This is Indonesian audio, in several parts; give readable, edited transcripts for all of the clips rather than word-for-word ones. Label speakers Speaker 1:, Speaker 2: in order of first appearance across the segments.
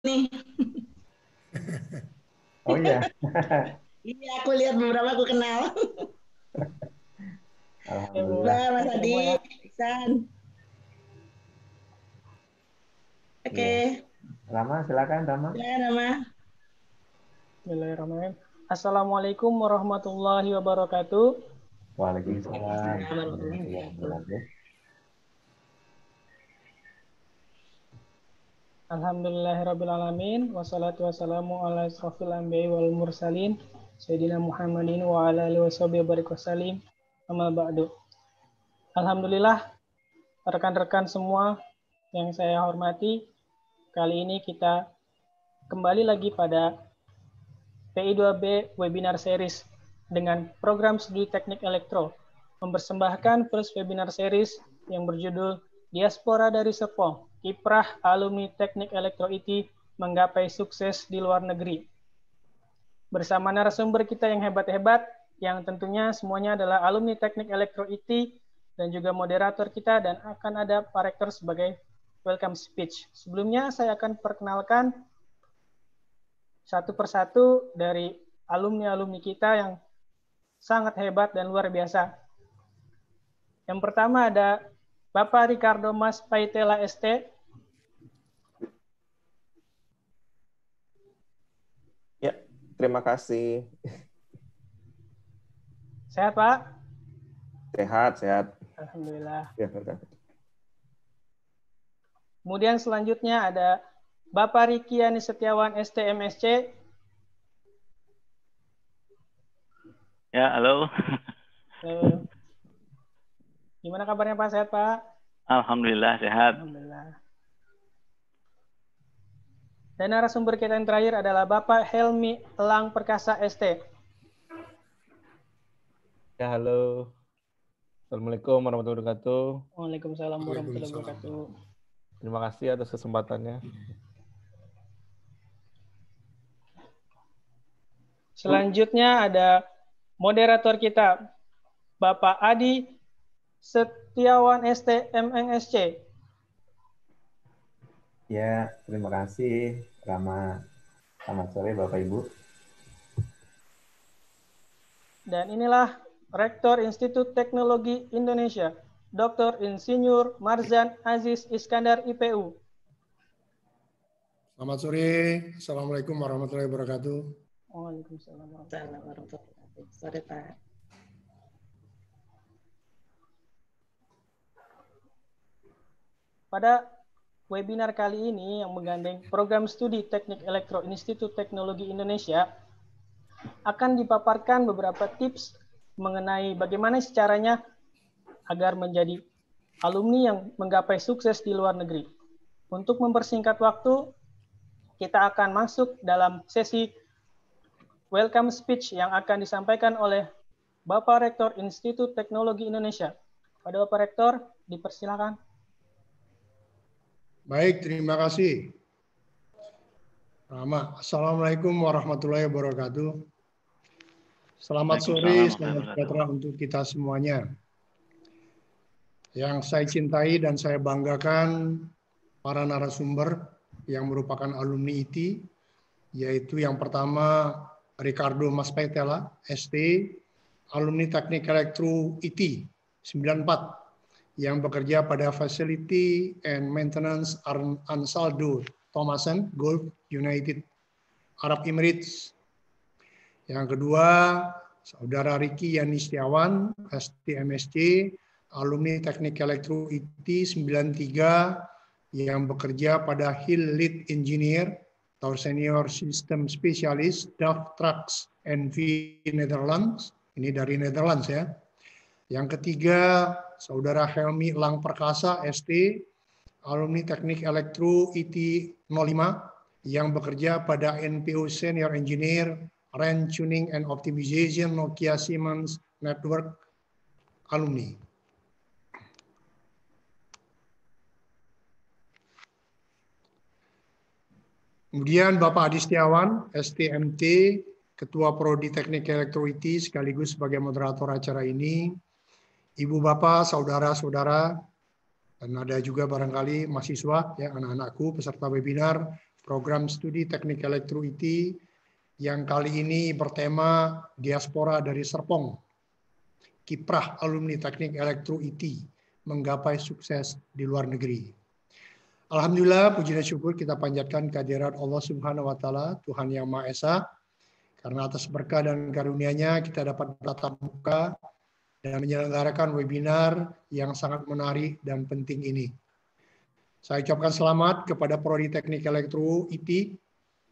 Speaker 1: nih.
Speaker 2: Oh iya,
Speaker 1: Iya, aku lihat beberapa aku kenal.
Speaker 2: alhamdulillah.
Speaker 1: Mbak, Mas
Speaker 3: Ini
Speaker 1: Adi,
Speaker 3: ketemu ya.
Speaker 1: Iksan. Oke,
Speaker 2: Iya. Rama, silakan Rama.
Speaker 1: silakan Nama.
Speaker 3: Bismillahirrahmanirrahim. Assalamualaikum warahmatullahi wabarakatuh.
Speaker 2: Waalaikumsalam
Speaker 1: Waalaikumsalam warahmatullahi
Speaker 2: warahmatullahi
Speaker 1: wabarakatuh.
Speaker 2: wabarakatuh.
Speaker 3: Alhamdulillahirrabbilalamin. Wassalatu wassalamu ala asrafil anbiya'i wal mursalin. Sayyidina Muhammadin wa ala alihi washabihi barik wasallim. Amma ba'du. Alhamdulillah, rekan-rekan semua yang saya hormati, kali ini kita kembali lagi pada PI2B Webinar Series dengan program studi teknik elektro, mempersembahkan first webinar series yang berjudul Diaspora dari Serpong, Kiprah Alumni Teknik Elektro IT Menggapai Sukses di Luar Negeri. Bersama narasumber kita yang hebat-hebat, yang tentunya semuanya adalah alumni Teknik Elektro IT, dan juga moderator kita, dan akan ada Pak Rektor sebagai welcome speech. Sebelumnya saya akan perkenalkan satu persatu dari alumni-alumni kita yang sangat hebat dan luar biasa. Yang pertama ada Bapak Ricardo Mas Paitela ST.
Speaker 4: Ya, terima kasih.
Speaker 3: Sehat, Pak?
Speaker 4: Sehat, sehat.
Speaker 3: Alhamdulillah.
Speaker 4: Ya, benar.
Speaker 3: Kemudian selanjutnya ada Bapak Riki Yani Setiawan STMSC.
Speaker 5: Ya, halo.
Speaker 3: Gimana kabarnya Pak? Sehat, Pak?
Speaker 5: Alhamdulillah, sehat.
Speaker 3: Alhamdulillah. Dan narasumber kita yang terakhir adalah Bapak Helmi Elang Perkasa ST.
Speaker 6: Ya, halo. Assalamualaikum warahmatullahi wabarakatuh.
Speaker 3: Waalaikumsalam warahmatullahi wabarakatuh.
Speaker 6: Terima kasih atas kesempatannya.
Speaker 3: Selanjutnya ada moderator kita, Bapak Adi Setiawan ST MNSC.
Speaker 2: Ya, terima kasih Rama. Selamat sore Bapak Ibu.
Speaker 3: Dan inilah Rektor Institut Teknologi Indonesia, Dr. Insinyur Marzan Aziz Iskandar IPU.
Speaker 7: Selamat sore. Assalamualaikum warahmatullahi wabarakatuh.
Speaker 3: Waalaikumsalam warahmatullahi
Speaker 1: wabarakatuh. Sore, Pak.
Speaker 3: Pada webinar kali ini yang menggandeng program studi Teknik Elektro Institut Teknologi Indonesia akan dipaparkan beberapa tips mengenai bagaimana caranya agar menjadi alumni yang menggapai sukses di luar negeri. Untuk mempersingkat waktu, kita akan masuk dalam sesi welcome speech yang akan disampaikan oleh Bapak Rektor Institut Teknologi Indonesia. Pada Bapak Rektor, dipersilakan.
Speaker 7: Baik, terima kasih. Rama, Assalamualaikum warahmatullahi wabarakatuh. Selamat sore, selamat sejahtera untuk kita semuanya. Yang saya cintai dan saya banggakan para narasumber yang merupakan alumni IT, yaitu yang pertama Ricardo Mas Paitela, ST, alumni Teknik Elektro IT 94, yang bekerja pada Facility and Maintenance Ansaldo Thomason, Gulf United Arab Emirates. Yang kedua, Saudara Riki Yani Setiawan, STMSC, alumni Teknik Elektro IT 93, yang bekerja pada Hill Lead Engineer atau Senior System Specialist, DAF Trucks NV Netherlands. Ini dari Netherlands ya. Yang ketiga, Saudara Helmi Elang Perkasa, ST, alumni Teknik Elektro IT 05, yang bekerja pada NPO Senior Engineer, RAN Tuning and Optimization, Nokia Siemens Network, alumni. Kemudian Bapak Adi Setiawan, STMT, Ketua Prodi Teknik Elektro IT, sekaligus sebagai moderator acara ini. Ibu Bapak, saudara-saudara, dan ada juga barangkali mahasiswa, ya anak-anakku, peserta webinar, program studi Teknik Elektro IT yang kali ini bertema Diaspora dari Serpong. Kiprah alumni Teknik Elektro IT menggapai sukses di luar negeri. Alhamdulillah, puji dan syukur kita panjatkan kehadirat Allah Subhanahu wa Ta'ala, Tuhan Yang Maha Esa, karena atas berkah dan karunia-Nya kita dapat bertatap muka dan menyelenggarakan webinar yang sangat menarik dan penting ini. Saya ucapkan selamat kepada Prodi Teknik Elektro IT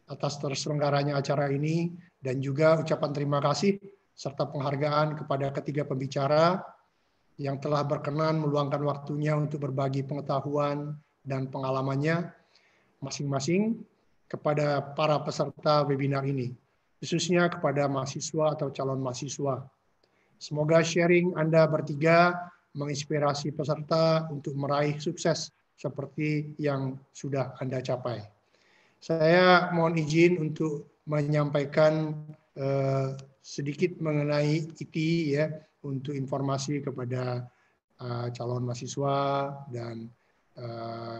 Speaker 7: atas terselenggaranya acara ini, dan juga ucapan terima kasih serta penghargaan kepada ketiga pembicara yang telah berkenan meluangkan waktunya untuk berbagi pengetahuan dan pengalamannya masing-masing kepada para peserta webinar ini, khususnya kepada mahasiswa atau calon mahasiswa. Semoga sharing Anda bertiga menginspirasi peserta untuk meraih sukses seperti yang sudah Anda capai. Saya mohon izin untuk menyampaikan sedikit mengenai IT ya, untuk informasi kepada calon mahasiswa dan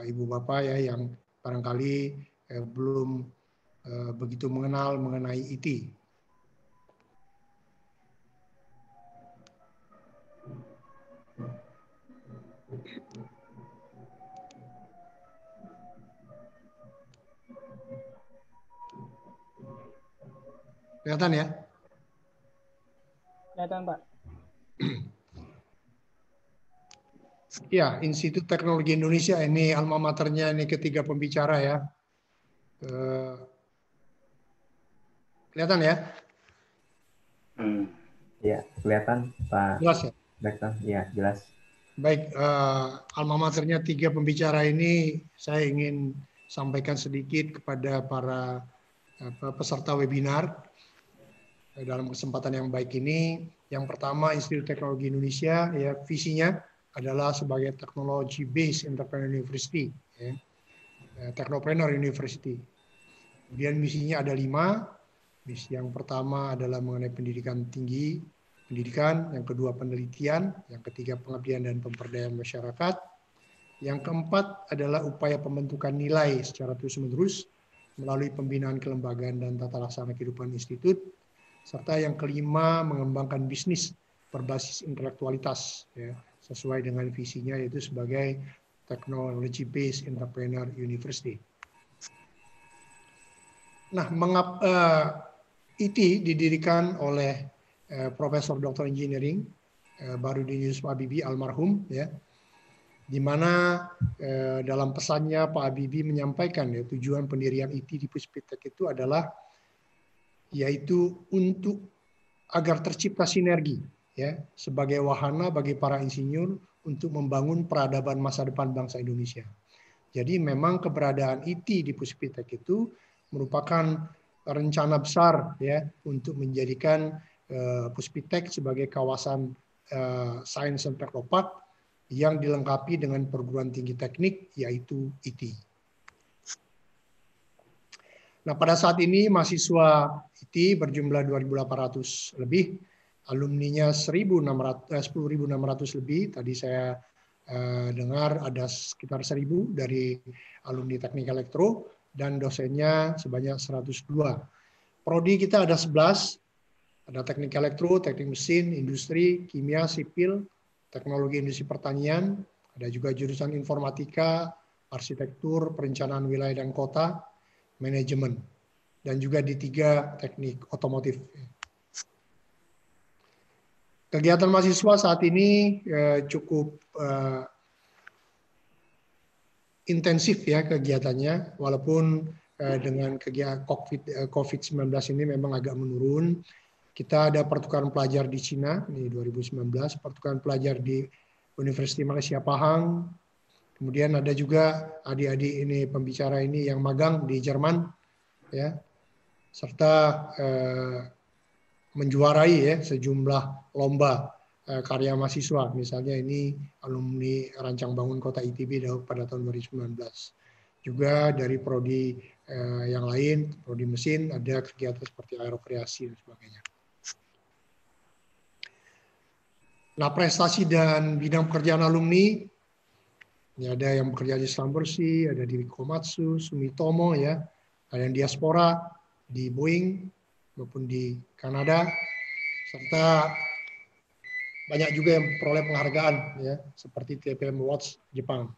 Speaker 7: Ibu Bapak ya yang barangkali belum begitu mengenal mengenai IT. Kelihatan ya?
Speaker 3: Kelihatan, Pak.
Speaker 7: Ya, Institut Teknologi Indonesia ini alma maternya ini ketiga pembicara ya. Kelihatan ya?
Speaker 2: Ya, kelihatan Pak.
Speaker 7: Jelas ya?
Speaker 2: Rektor, ya jelas.
Speaker 7: Baik, alma maternya tiga pembicara ini saya ingin sampaikan sedikit kepada para peserta webinar dalam kesempatan yang baik ini. Yang pertama, Institut Teknologi Indonesia ya visinya adalah sebagai Technology Based Entrepreneur University, ya. Technopreneur University. Kemudian misinya ada 5. Misi yang pertama adalah mengenai pendidikan tinggi, yang kedua penelitian, yang ketiga pengabdian dan pemberdayaan masyarakat, yang keempat adalah upaya pembentukan nilai secara terus-menerus melalui pembinaan kelembagaan dan tata laksana kehidupan institut, serta yang kelima mengembangkan bisnis berbasis intelektualitas ya, sesuai dengan visinya yaitu sebagai Technology Based Entrepreneur University. Nah, IT didirikan oleh Profesor Dr. Engineering Barudin Yusuf Habibie almarhum ya, di mana dalam pesannya Pak Habibie menyampaikan ya tujuan pendirian IT di Puspitek itu adalah yaitu untuk agar tercipta sinergi ya sebagai wahana bagi para insinyur untuk membangun peradaban masa depan bangsa Indonesia. Jadi memang keberadaan IT di Puspitek itu merupakan rencana besar ya untuk menjadikan Puspitek sebagai kawasan sains dan teknopark yang dilengkapi dengan perguruan tinggi teknik yaitu IT. Nah, pada saat ini mahasiswa IT berjumlah 2.800 lebih, alumninya 10.600 lebih. Tadi saya dengar ada sekitar 1.000 dari alumni Teknik Elektro dan dosennya sebanyak 102. Prodi kita ada 11, ada Teknik Elektro, Teknik Mesin, Industri, Kimia, Sipil, Teknologi Industri Pertanian, ada juga jurusan Informatika, Arsitektur, Perencanaan Wilayah dan Kota, Manajemen, dan juga di 3 Teknik Otomotif. Kegiatan mahasiswa saat ini cukup intensif ya kegiatannya, walaupun dengan kegiatan COVID-19 ini memang agak menurun. Kita ada pertukaran pelajar di Cina di 2019, pertukaran pelajar di Universitas Malaysia Pahang, kemudian ada juga adik-adik ini pembicara ini yang magang di Jerman, ya, serta menjuarai ya sejumlah lomba karya mahasiswa, misalnya ini alumni Rancang Bangun Kota ITB pada tahun 2019. Juga dari prodi yang lain, prodi mesin, ada kegiatan seperti aerokreasi dan sebagainya. Nah, prestasi dan bidang pekerjaan alumni, ini ada yang bekerja di Selam Bersih, ada di Komatsu, Sumitomo ya, ada yang diaspora di Boeing maupun di Kanada, serta banyak juga yang peroleh penghargaan ya seperti TPM Awards Jepang.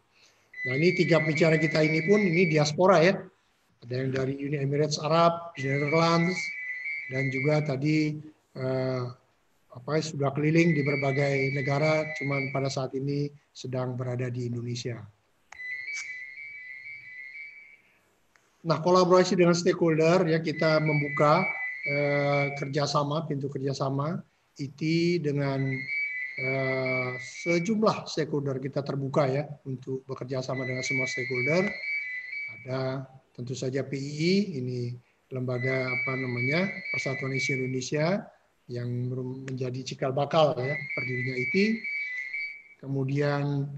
Speaker 7: Nah ini 3 pembicara kita ini pun ini diaspora ya, ada yang dari Uni Emirates Arab, Netherlands, dan juga tadi sudah keliling di berbagai negara, cuman pada saat ini sedang berada di Indonesia. Nah, kolaborasi dengan stakeholder ya, kita membuka kerjasama, pintu kerjasama IT dengan sejumlah stakeholder. Kita terbuka ya untuk bekerja sama dengan semua stakeholder. Ada tentu saja PII, ini lembaga Persatuan Isi Indonesia yang menjadi cikal bakal ya berdirinya IT. Kemudian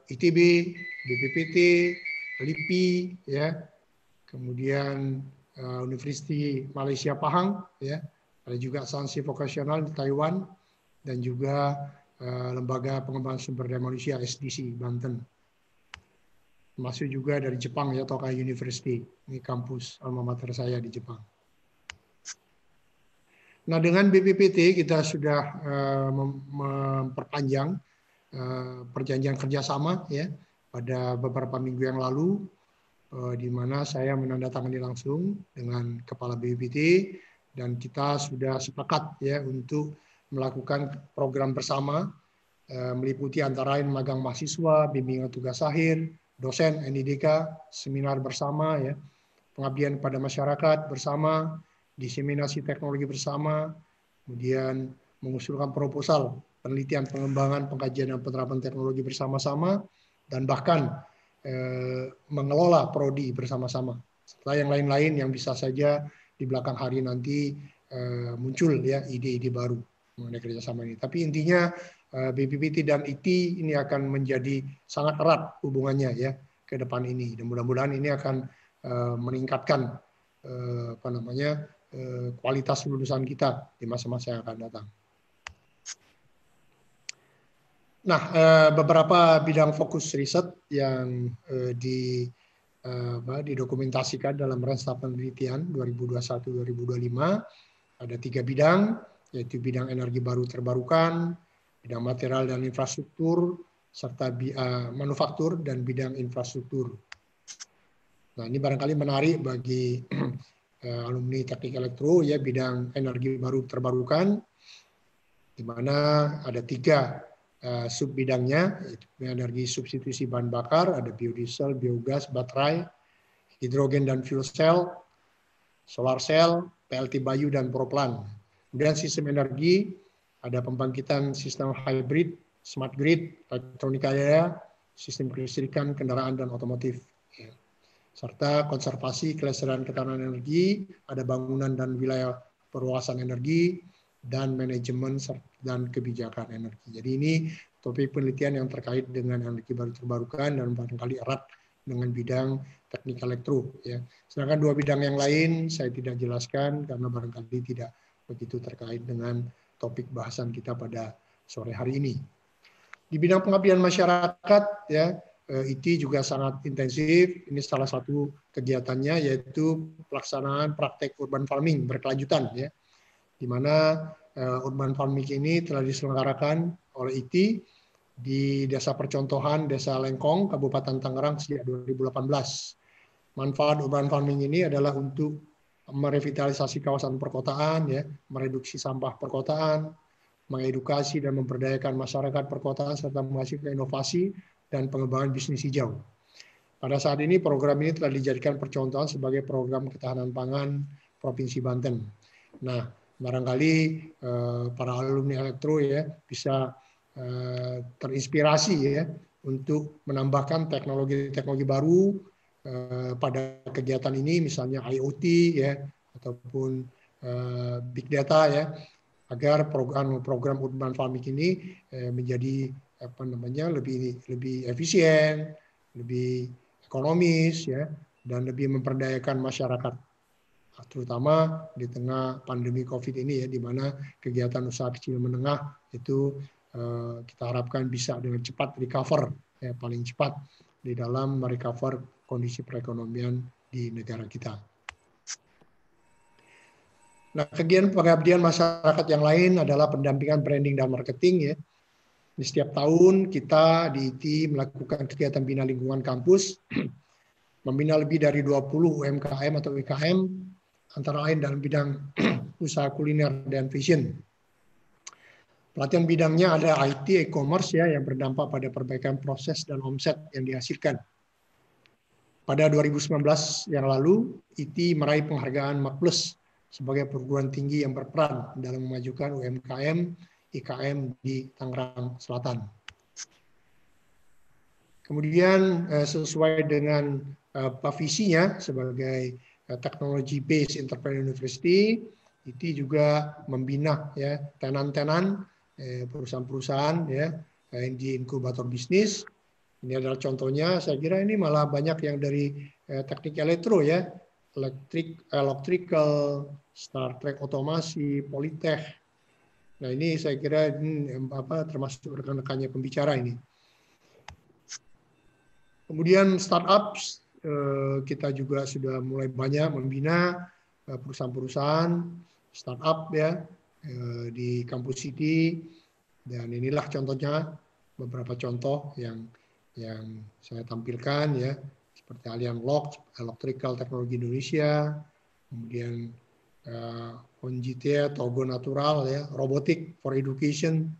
Speaker 7: ITB, BPPT, LIPI ya. Kemudian Universiti Malaysia Pahang ya. Ada juga Sansi Vokasional di Taiwan dan juga Lembaga Pengembangan Sumber Daya Manusia SDC Banten. Masuk juga dari Jepang ya, Tokai University. Ini kampus alma mater saya di Jepang. Nah, dengan BPPT kita sudah memperpanjang perjanjian kerjasama ya pada beberapa minggu yang lalu, di mana saya menandatangani langsung dengan Kepala BPPT dan kita sudah sepakat ya untuk melakukan program bersama meliputi antara lain magang mahasiswa, bimbingan tugas akhir, dosen NIDK, seminar bersama ya, pengabdian pada masyarakat bersama, diseminasi teknologi bersama, kemudian mengusulkan proposal penelitian, pengembangan, pengkajian dan penerapan teknologi bersama-sama, dan bahkan mengelola prodi bersama-sama. Serta yang lain-lain yang bisa saja di belakang hari nanti muncul ya ide-ide baru mengenai kerjasama ini. Tapi intinya BPPT dan IT ini akan menjadi sangat erat hubungannya ya ke depan ini. Dan mudah-mudahan ini akan meningkatkan kualitas lulusan kita di masa-masa yang akan datang. Nah, beberapa bidang fokus riset yang didokumentasikan dalam Renstra Penelitian 2021-2025 ada 3 bidang, yaitu bidang energi baru terbarukan, bidang material dan infrastruktur, serta manufaktur dan bidang infrastruktur. Nah, ini barangkali menarik bagi alumni Teknik Elektro ya, bidang energi baru terbarukan, di mana ada 3 sub bidangnya, yaitu energi substitusi bahan bakar, ada biodiesel, biogas, baterai, hidrogen dan fuel cell, solar cell, PLT Bayu dan proplan. Kemudian sistem energi, ada pembangkitan sistem hybrid, smart grid, elektronika daya, sistem kelistrikan, kendaraan dan otomotif. Serta konservasi, kelestarian ketahanan energi, ada bangunan dan wilayah perluasan energi, dan manajemen dan kebijakan energi. Jadi ini topik penelitian yang terkait dengan energi baru terbarukan dan barangkali erat dengan bidang teknik elektro. Ya. Sedangkan 2 bidang yang lain saya tidak jelaskan karena barangkali tidak begitu terkait dengan topik bahasan kita pada sore hari ini. Di bidang pengabdian masyarakat, ya, IT juga sangat intensif. Ini salah satu kegiatannya yaitu pelaksanaan praktek urban farming berkelanjutan, ya, di mana urban farming ini telah diselenggarakan oleh IT di Desa Percontohan, Desa Lengkong, Kabupaten Tangerang sejak 2018. Manfaat urban farming ini adalah untuk merevitalisasi kawasan perkotaan, ya, mereduksi sampah perkotaan, mengedukasi dan memberdayakan masyarakat perkotaan serta menghasilkan inovasi dan pengembangan bisnis hijau. Pada saat ini program ini telah dijadikan percontohan sebagai program ketahanan pangan Provinsi Banten. Nah, barangkali para alumni elektro ya bisa terinspirasi ya untuk menambahkan teknologi-teknologi baru pada kegiatan ini, misalnya IoT ya ataupun big data ya, agar program urban farming ini menjadi lebih efisien, lebih ekonomis ya, dan lebih memperdayakan masyarakat, terutama di tengah pandemi COVID ini ya, di mana kegiatan usaha kecil menengah itu kita harapkan bisa dengan cepat recover ya, paling cepat di dalam merecover kondisi perekonomian di negara kita. Nah, kegiatan pengabdian masyarakat yang lain adalah pendampingan branding dan marketing ya. Di setiap tahun kita di IT melakukan kegiatan bina lingkungan kampus, membina lebih dari 20 UMKM atau UKM, antara lain dalam bidang usaha kuliner dan fashion. Pelatihan bidangnya ada IT, e-commerce ya, yang berdampak pada perbaikan proses dan omset yang dihasilkan. Pada 2019 yang lalu, IT meraih penghargaan MAKPLUS sebagai perguruan tinggi yang berperan dalam memajukan UMKM, IKM di Tangerang Selatan. Kemudian sesuai dengan visinya sebagai Technology Based Entrepreneur University, IT juga membina ya tenan-tenan perusahaan-perusahaan ya di inkubator bisnis. Ini adalah contohnya, saya kira ini malah banyak yang dari teknik elektro ya, electrical, Star Trek otomasi, Politech. Nah ini saya kira termasuk rekan-rekannya pembicara ini. Kemudian startups, kita juga sudah mulai banyak membina perusahaan-perusahaan startup ya di Kampus City, dan inilah contohnya beberapa contoh yang saya tampilkan ya, seperti Allian Lock, Electrical Technology Indonesia, kemudian ONGT, Togo Natural ya, Robotic for Education,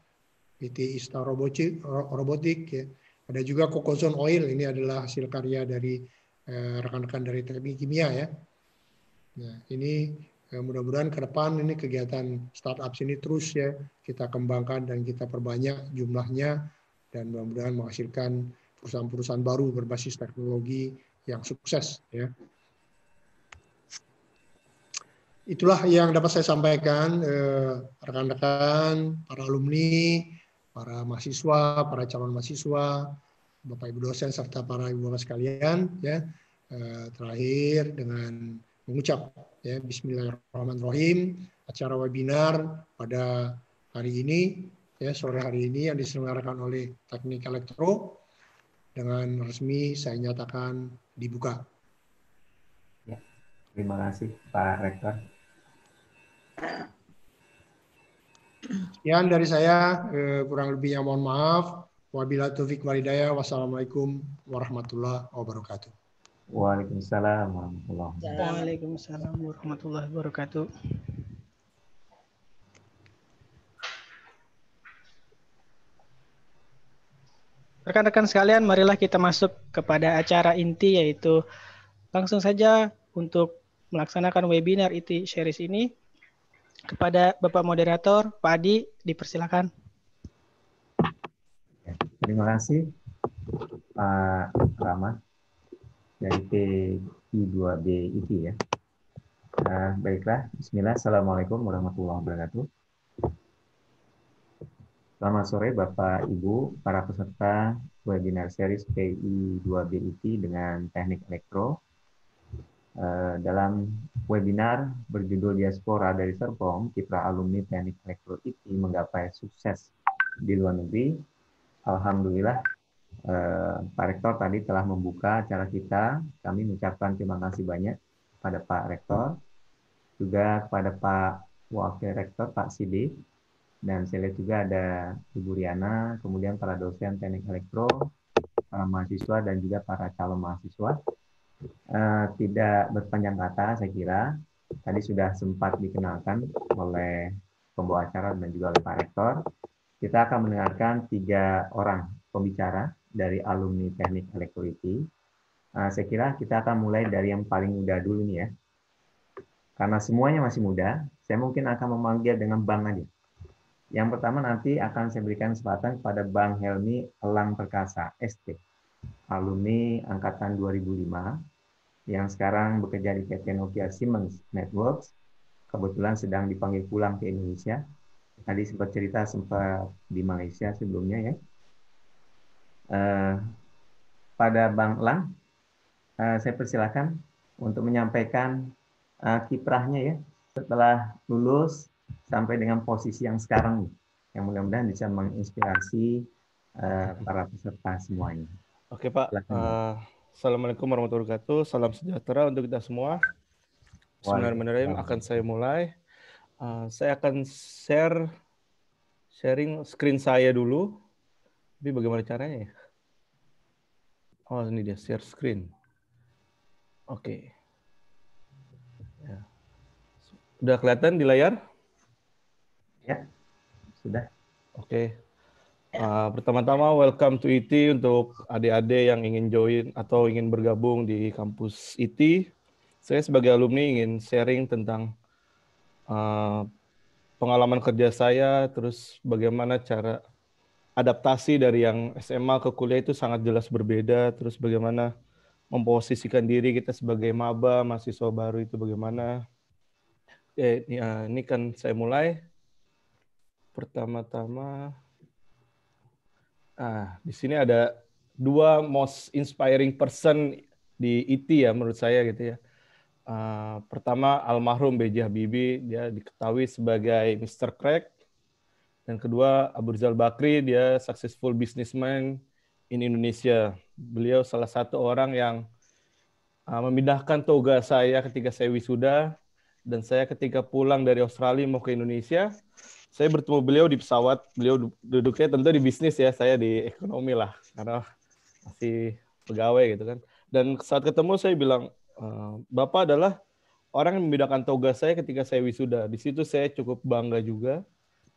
Speaker 7: PT Ista Robotic ya. Ada juga Cocoson Oil, ini adalah hasil karya dari rekan-rekan dari teknik kimia ya. Nah, ini mudah-mudahan ke depan ini kegiatan startup ini terus ya kita kembangkan dan kita perbanyak jumlahnya, dan mudah-mudahan menghasilkan perusahaan-perusahaan baru berbasis teknologi yang sukses ya. Itulah yang dapat saya sampaikan rekan-rekan, para alumni, para mahasiswa, para calon mahasiswa, Bapak Ibu dosen serta para Ibu Bapak sekalian ya. Terakhir dengan mengucap ya Bismillahirrahmanirrahim, acara webinar pada hari ini ya, sore hari ini yang diselenggarakan oleh Teknik Elektro dengan resmi saya nyatakan dibuka.
Speaker 2: Ya, terima kasih Pak Rektor.
Speaker 7: Sekian dari saya, kurang lebihnya mohon maaf. Wabillahi taufiq wal hidayah. Wassalamualaikum warahmatullahi wabarakatuh.
Speaker 2: Waalaikumsalam warahmatullahi wabarakatuh.
Speaker 3: Waalaikumsalam warahmatullahi wabarakatuh. Rekan-rekan sekalian, marilah kita masuk kepada acara inti, yaitu langsung saja untuk melaksanakan webinar IT series ini. Kepada Bapak Moderator, Pak Adi, dipersilakan.
Speaker 2: Terima kasih Pak Rama dari PI2B IT ya. Baiklah, Bismillah, Assalamualaikum warahmatullahi wabarakatuh. Selamat sore Bapak Ibu, para peserta webinar series PI2B IT dengan Teknik Elektro. Dalam webinar berjudul Diaspora dari Serpong, kiprah alumni Teknik Elektro IT menggapai sukses di luar negeri. Alhamdulillah, Pak Rektor tadi telah membuka acara kita. Kami mengucapkan terima kasih banyak pada Pak Rektor, juga kepada Pak Wakil Rektor, Pak Sidik, dan saya lihat juga ada Ibu Riana, kemudian para dosen Teknik Elektro, para mahasiswa, dan juga para calon mahasiswa. Tidak berpanjang kata, saya kira tadi sudah sempat dikenalkan oleh pembawa acara dan juga oleh Pak Rektor. Kita akan mendengarkan 3 orang pembicara dari alumni Teknik Elektro IT. Saya kira kita akan mulai dari yang paling muda dulu nih ya. Karena semuanya masih muda, saya mungkin akan memanggil dengan Bang aja. Yang pertama nanti akan saya berikan kesempatan kepada Bang Helmi Elang Perkasa, ST, alumni angkatan 2005, yang sekarang bekerja di PT Nokia Siemens Networks, kebetulan sedang dipanggil pulang ke Indonesia. Tadi sempat cerita sempat di Malaysia sebelumnya ya. Pada Bang Elang, saya persilakan untuk menyampaikan kiprahnya ya setelah lulus sampai dengan posisi yang sekarang nih, yang mudah-mudahan bisa menginspirasi para peserta semuanya.
Speaker 6: Oke Pak, Assalamualaikum warahmatullahi wabarakatuh. Salam sejahtera untuk kita semua. Bismillahirrahmanirrahim. Akan saya mulai. Saya akan sharing screen saya dulu. Tapi bagaimana caranya ya? Oh, ini dia share screen. Oke. Ya. Udah kelihatan di layar?
Speaker 2: Ya, sudah.
Speaker 6: Oke. Pertama-tama welcome to IT untuk adik-adik yang ingin join atau ingin bergabung di kampus IT. Saya sebagai alumni ingin sharing tentang pengalaman kerja saya, terus bagaimana cara adaptasi dari yang SMA ke kuliah itu sangat jelas berbeda, terus bagaimana memposisikan diri kita sebagai maba, mahasiswa baru itu bagaimana. Ini kan saya mulai. Pertama-tama, di sini ada dua most inspiring person di IT ya menurut saya gitu ya. Pertama almarhum B.J. Habibie, dia diketahui sebagai Mr. Crack. Dan kedua Abu Rizal Bakri, dia successful businessman in Indonesia. Beliau salah satu orang yang memindahkan toga saya ketika saya wisuda, dan saya ketika pulang dari Australia mau ke Indonesia, saya bertemu beliau di pesawat. Beliau duduknya tentu di bisnis ya, saya di ekonomi lah, karena masih pegawai gitu kan. Dan saat ketemu saya bilang, Bapak adalah orang yang membedakan toga saya ketika saya wisuda. Di situ saya cukup bangga juga,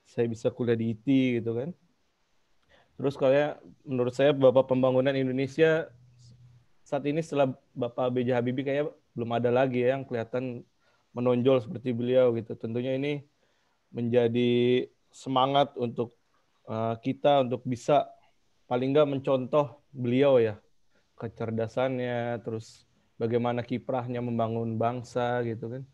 Speaker 6: saya bisa kuliah di IT gitu kan. Terus kayak menurut saya Bapak pembangunan Indonesia saat ini setelah Bapak B.J. Habibie kayak belum ada lagi ya yang kelihatan menonjol seperti beliau gitu. Tentunya ini menjadi semangat untuk kita untuk bisa paling nggak mencontoh beliau ya, kecerdasannya, terus bagaimana kiprahnya membangun bangsa gitu kan.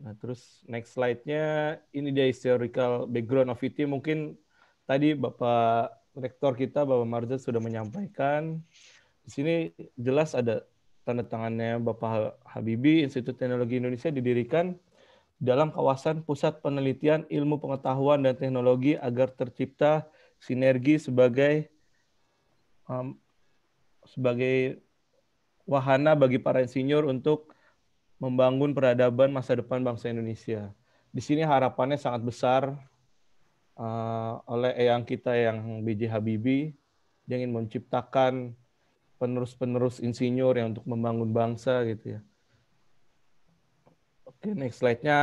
Speaker 6: Nah terus next slide-nya ini dia historical background of IT. Mungkin tadi Bapak Rektor kita Bapak Marzad sudah menyampaikan. Di sini jelas ada tanda tangannya Bapak Habibie. Institut Teknologi Indonesia didirikan dalam kawasan pusat penelitian ilmu pengetahuan dan teknologi agar tercipta sinergi sebagai wahana bagi para insinyur untuk membangun peradaban masa depan bangsa Indonesia. Di sini harapannya sangat besar oleh eyang kita yang B.J. Habibie. Dia ingin menciptakan penerus-penerus insinyur yang untuk membangun bangsa gitu ya. Oke, next slide-nya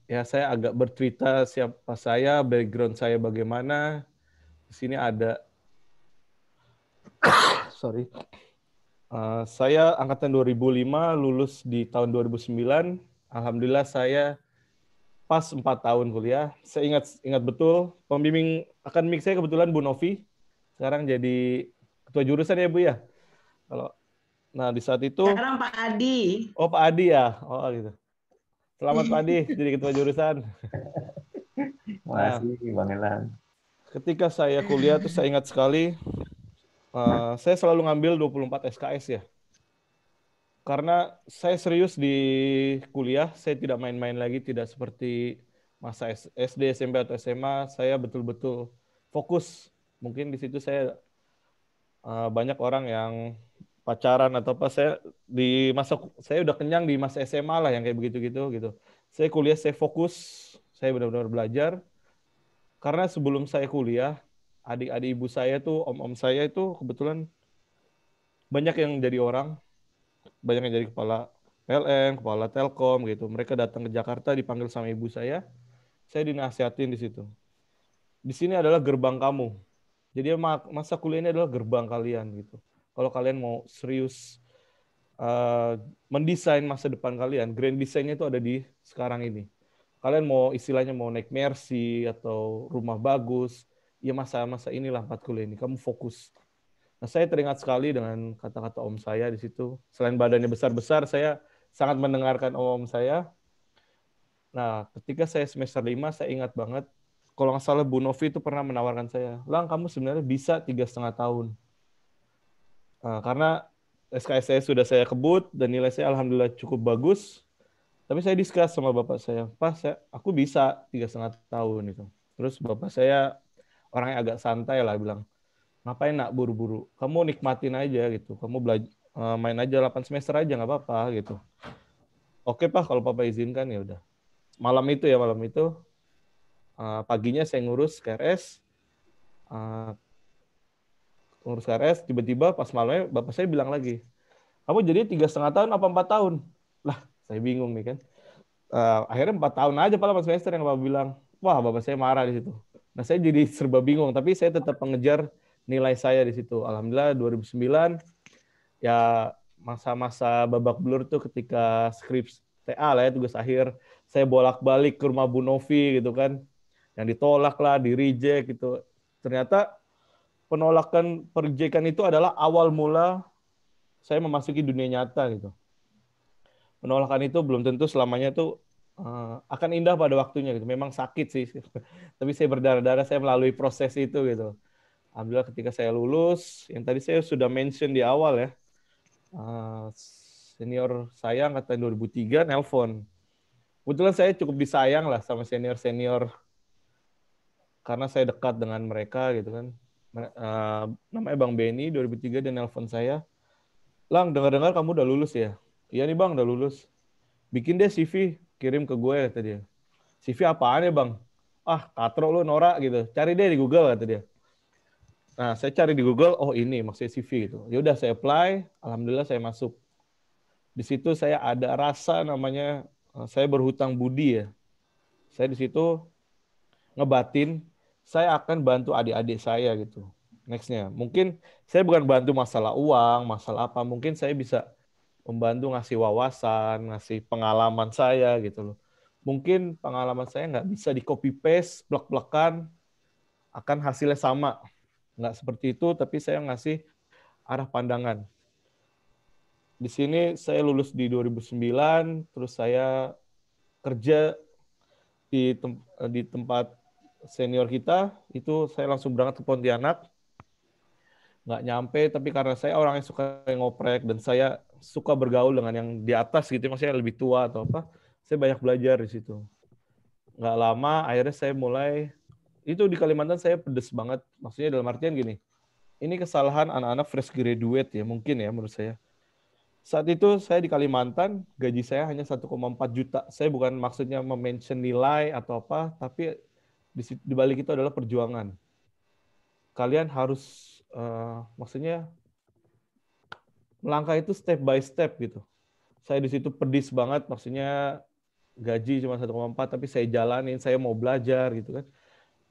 Speaker 6: ya saya agak bercerita siapa saya, background saya bagaimana. Di sini ada, saya angkatan 2005, lulus di tahun 2009. Alhamdulillah saya pas 4 tahun kuliah. Saya ingat betul, pembimbing akademik saya kebetulan Bu Novi. Sekarang jadi ketua jurusan ya Bu ya. Nah di saat itu.
Speaker 1: Sekarang Pak Adi.
Speaker 6: Oh Pak Adi ya. Oh gitu. Selamat Pak Adi jadi ketua jurusan.
Speaker 2: Makasih Bang Elang.
Speaker 6: Ketika saya kuliah tuh saya ingat sekali, saya selalu ngambil 24 SKS ya. Karena saya serius di kuliah, saya tidak main-main lagi, tidak seperti masa SD, SMP atau SMA, saya betul-betul fokus. Mungkin di situ saya banyak orang yang pacaran atau apa, saya udah kenyang di masa SMA lah yang kayak begitu-gitu gitu. Saya kuliah, saya fokus, saya benar-benar belajar. Karena sebelum saya kuliah, adik-adik ibu saya tuh, om-om saya itu kebetulan banyak yang jadi orang, banyak yang jadi kepala PLN, kepala Telkom gitu. Mereka datang ke Jakarta dipanggil sama ibu saya dinasihatin di situ. Di sini adalah gerbang kamu. Jadi masa kuliah ini adalah gerbang kalian gitu. Kalau kalian mau serius mendesain masa depan kalian, grand design-nya itu ada di sekarang ini. Kalian mau istilahnya mau naik Mercy atau rumah bagus, ya masa-masa inilah 4 kuliah ini, kamu fokus. Nah, saya teringat sekali dengan kata-kata om saya di situ. Selain badannya besar-besar, saya sangat mendengarkan om saya. Nah, ketika saya semester 5, saya ingat banget, kalau nggak salah Bu Novi itu pernah menawarkan saya, Lang, kamu sebenarnya bisa 3,5 tahun. Karena SKS saya sudah saya kebut, dan nilai saya alhamdulillah cukup bagus. Tapi saya discuss sama bapak saya, Pak, aku bisa 3,5 tahun itu. Terus bapak saya orang yang agak santai lah bilang, ngapain nak buru-buru? Kamu nikmatin aja gitu. Kamu main aja 8 semester aja nggak apa-apa gitu. Oke Pak, kalau Papa izinkan ya udah. Malam itu paginya saya ngurus KRS, tiba-tiba pas malamnya bapak saya bilang lagi, kamu jadi 3,5 tahun apa 4 tahun? Lah, saya bingung nih kan. Akhirnya 4 tahun aja Pak 8 semester yang bapak bilang. Wah, bapak saya marah di situ. Nah, saya jadi serba bingung, tapi saya tetap mengejar nilai saya di situ. Alhamdulillah 2009 ya masa-masa babak belur tuh ketika skrip TA lah ya, tugas akhir. Saya bolak-balik ke rumah Bu Novi gitu kan. Yang ditolak lah, di reject gitu. Ternyata penolakan perjekan itu adalah awal mula saya memasuki dunia nyata gitu. Penolakan itu belum tentu selamanya tuh akan indah pada waktunya gitu. Memang sakit sih. Tapi saya berdarah-darah, saya melalui proses itu gitu. Alhamdulillah ketika saya lulus, yang tadi saya sudah mention di awal ya, senior saya angkatan 2003 nelpon. Kebetulan saya cukup disayang lah sama senior-senior karena saya dekat dengan mereka gitu kan. Namanya Bang Benny 2003 dia nelpon saya. Lang, dengar-dengar kamu udah lulus ya? Iya nih Bang, udah lulus. Bikin deh CV, kirim ke gue kata dia. CV apaan ya Bang? Ah, katro lu norak gitu. Cari deh di Google kata dia. Nah, saya cari di Google, oh ini maksudnya CV gitu. Ya udah saya apply, alhamdulillah saya masuk. Di situ saya ada rasa namanya saya berhutang budi ya. Saya di situ ngebatin saya akan bantu adik-adik saya gitu. Nextnya, mungkin saya bukan bantu masalah uang, masalah apa. Mungkin saya bisa membantu ngasih wawasan, ngasih pengalaman saya gitu loh. Mungkin pengalaman saya nggak bisa di copy paste, plek-plekan, akan hasilnya sama. Nggak seperti itu, tapi saya ngasih arah pandangan. Di sini saya lulus di 2009, terus saya kerja di tempat senior kita, itu saya langsung berangkat ke Pontianak. Nggak nyampe, tapi karena saya orang yang suka ngoprek dan saya suka bergaul dengan yang di atas gitu, maksudnya lebih tua atau apa, saya banyak belajar di situ. Nggak lama, akhirnya saya mulai, itu di Kalimantan saya pedes banget, maksudnya dalam artian gini, ini kesalahan anak-anak fresh graduate ya, mungkin ya menurut saya. Saat itu saya di Kalimantan, gaji saya hanya 1,4 juta. Saya bukan maksudnya mention nilai atau apa, tapi di balik itu adalah perjuangan. Kalian harus, maksudnya melangkah itu step by step gitu. Saya di situ pedis banget, maksudnya gaji cuma 1,4, tapi saya jalanin, saya mau belajar gitu kan.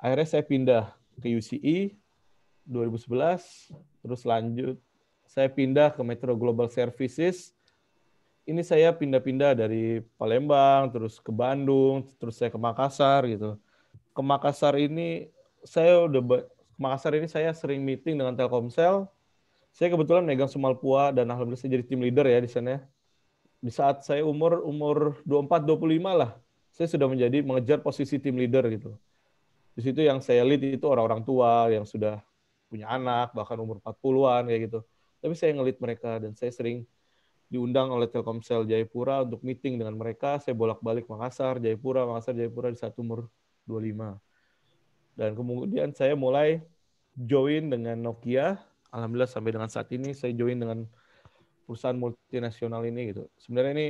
Speaker 6: Akhirnya saya pindah ke UCI 2011, terus lanjut saya pindah ke Metro Global Services. Ini saya pindah-pindah dari Palembang, terus ke Bandung, terus saya ke Makassar gitu. Ke Makassar ini saya sering meeting dengan Telkomsel. Saya kebetulan megang Sumalpua dan alhamdulillah saya jadi tim leader ya di sana. Di saat saya umur 24-25 lah, saya sudah mengejar posisi tim leader gitu. Di situ yang saya lead itu orang-orang tua yang sudah punya anak, bahkan umur 40-an kayak gitu. Tapi saya nge-lead mereka dan saya sering diundang oleh Telkomsel Jayapura untuk meeting dengan mereka. Saya bolak-balik Makassar, Jayapura di saat umur 25. Dan kemudian saya mulai join dengan Nokia. Alhamdulillah sampai dengan saat ini saya join dengan perusahaan multinasional ini gitu. Sebenarnya ini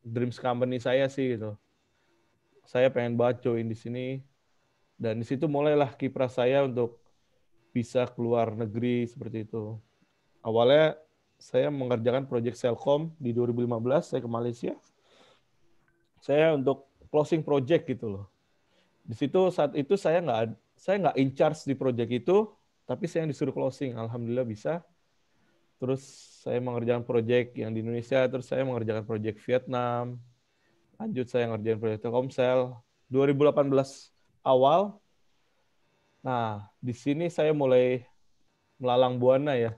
Speaker 6: dreams company saya sih gitu. Saya pengen banget join di sini. Dan di situ mulailah kiprah saya untuk bisa keluar negeri seperti itu. Awalnya saya mengerjakan proyek Selkom di 2015, saya ke Malaysia. Saya untuk closing project gitu loh. Di situ saat itu saya nggak in charge di proyek itu, tapi saya yang disuruh closing. Alhamdulillah bisa. Terus saya mengerjakan proyek yang di Indonesia, terus saya mengerjakan proyek Vietnam. Lanjut saya ngerjain proyek Telkomsel. 2018 awal. Nah, di sini saya mulai melalang buana ya.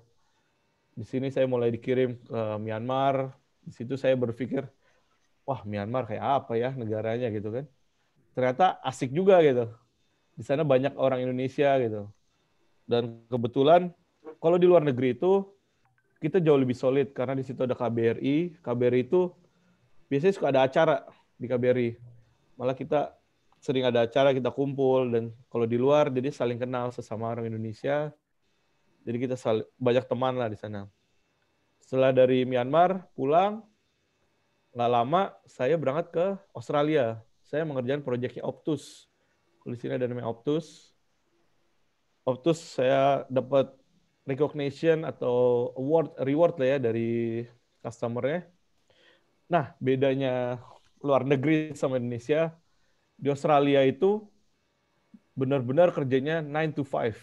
Speaker 6: Di sini saya mulai dikirim ke Myanmar. Di situ saya berpikir, wah Myanmar kayak apa ya negaranya gitu kan. Ternyata asik juga gitu. Di sana banyak orang Indonesia gitu. Dan kebetulan kalau di luar negeri itu kita jauh lebih solid karena di situ ada KBRI. KBRI itu biasanya suka ada acara di KBRI. Malah kita sering ada acara, kita kumpul, dan kalau di luar jadi saling kenal sesama orang Indonesia. Jadi kita banyak teman lah di sana. Setelah dari Myanmar pulang, nggak lama saya berangkat ke Australia. Saya mengerjakan proyeknya Optus. Di sini ada namanya Optus. Optus saya dapat recognition atau reward lah ya dari customer-nya. Nah, bedanya luar negeri sama Indonesia, di Australia itu benar-benar kerjanya 9 to 5.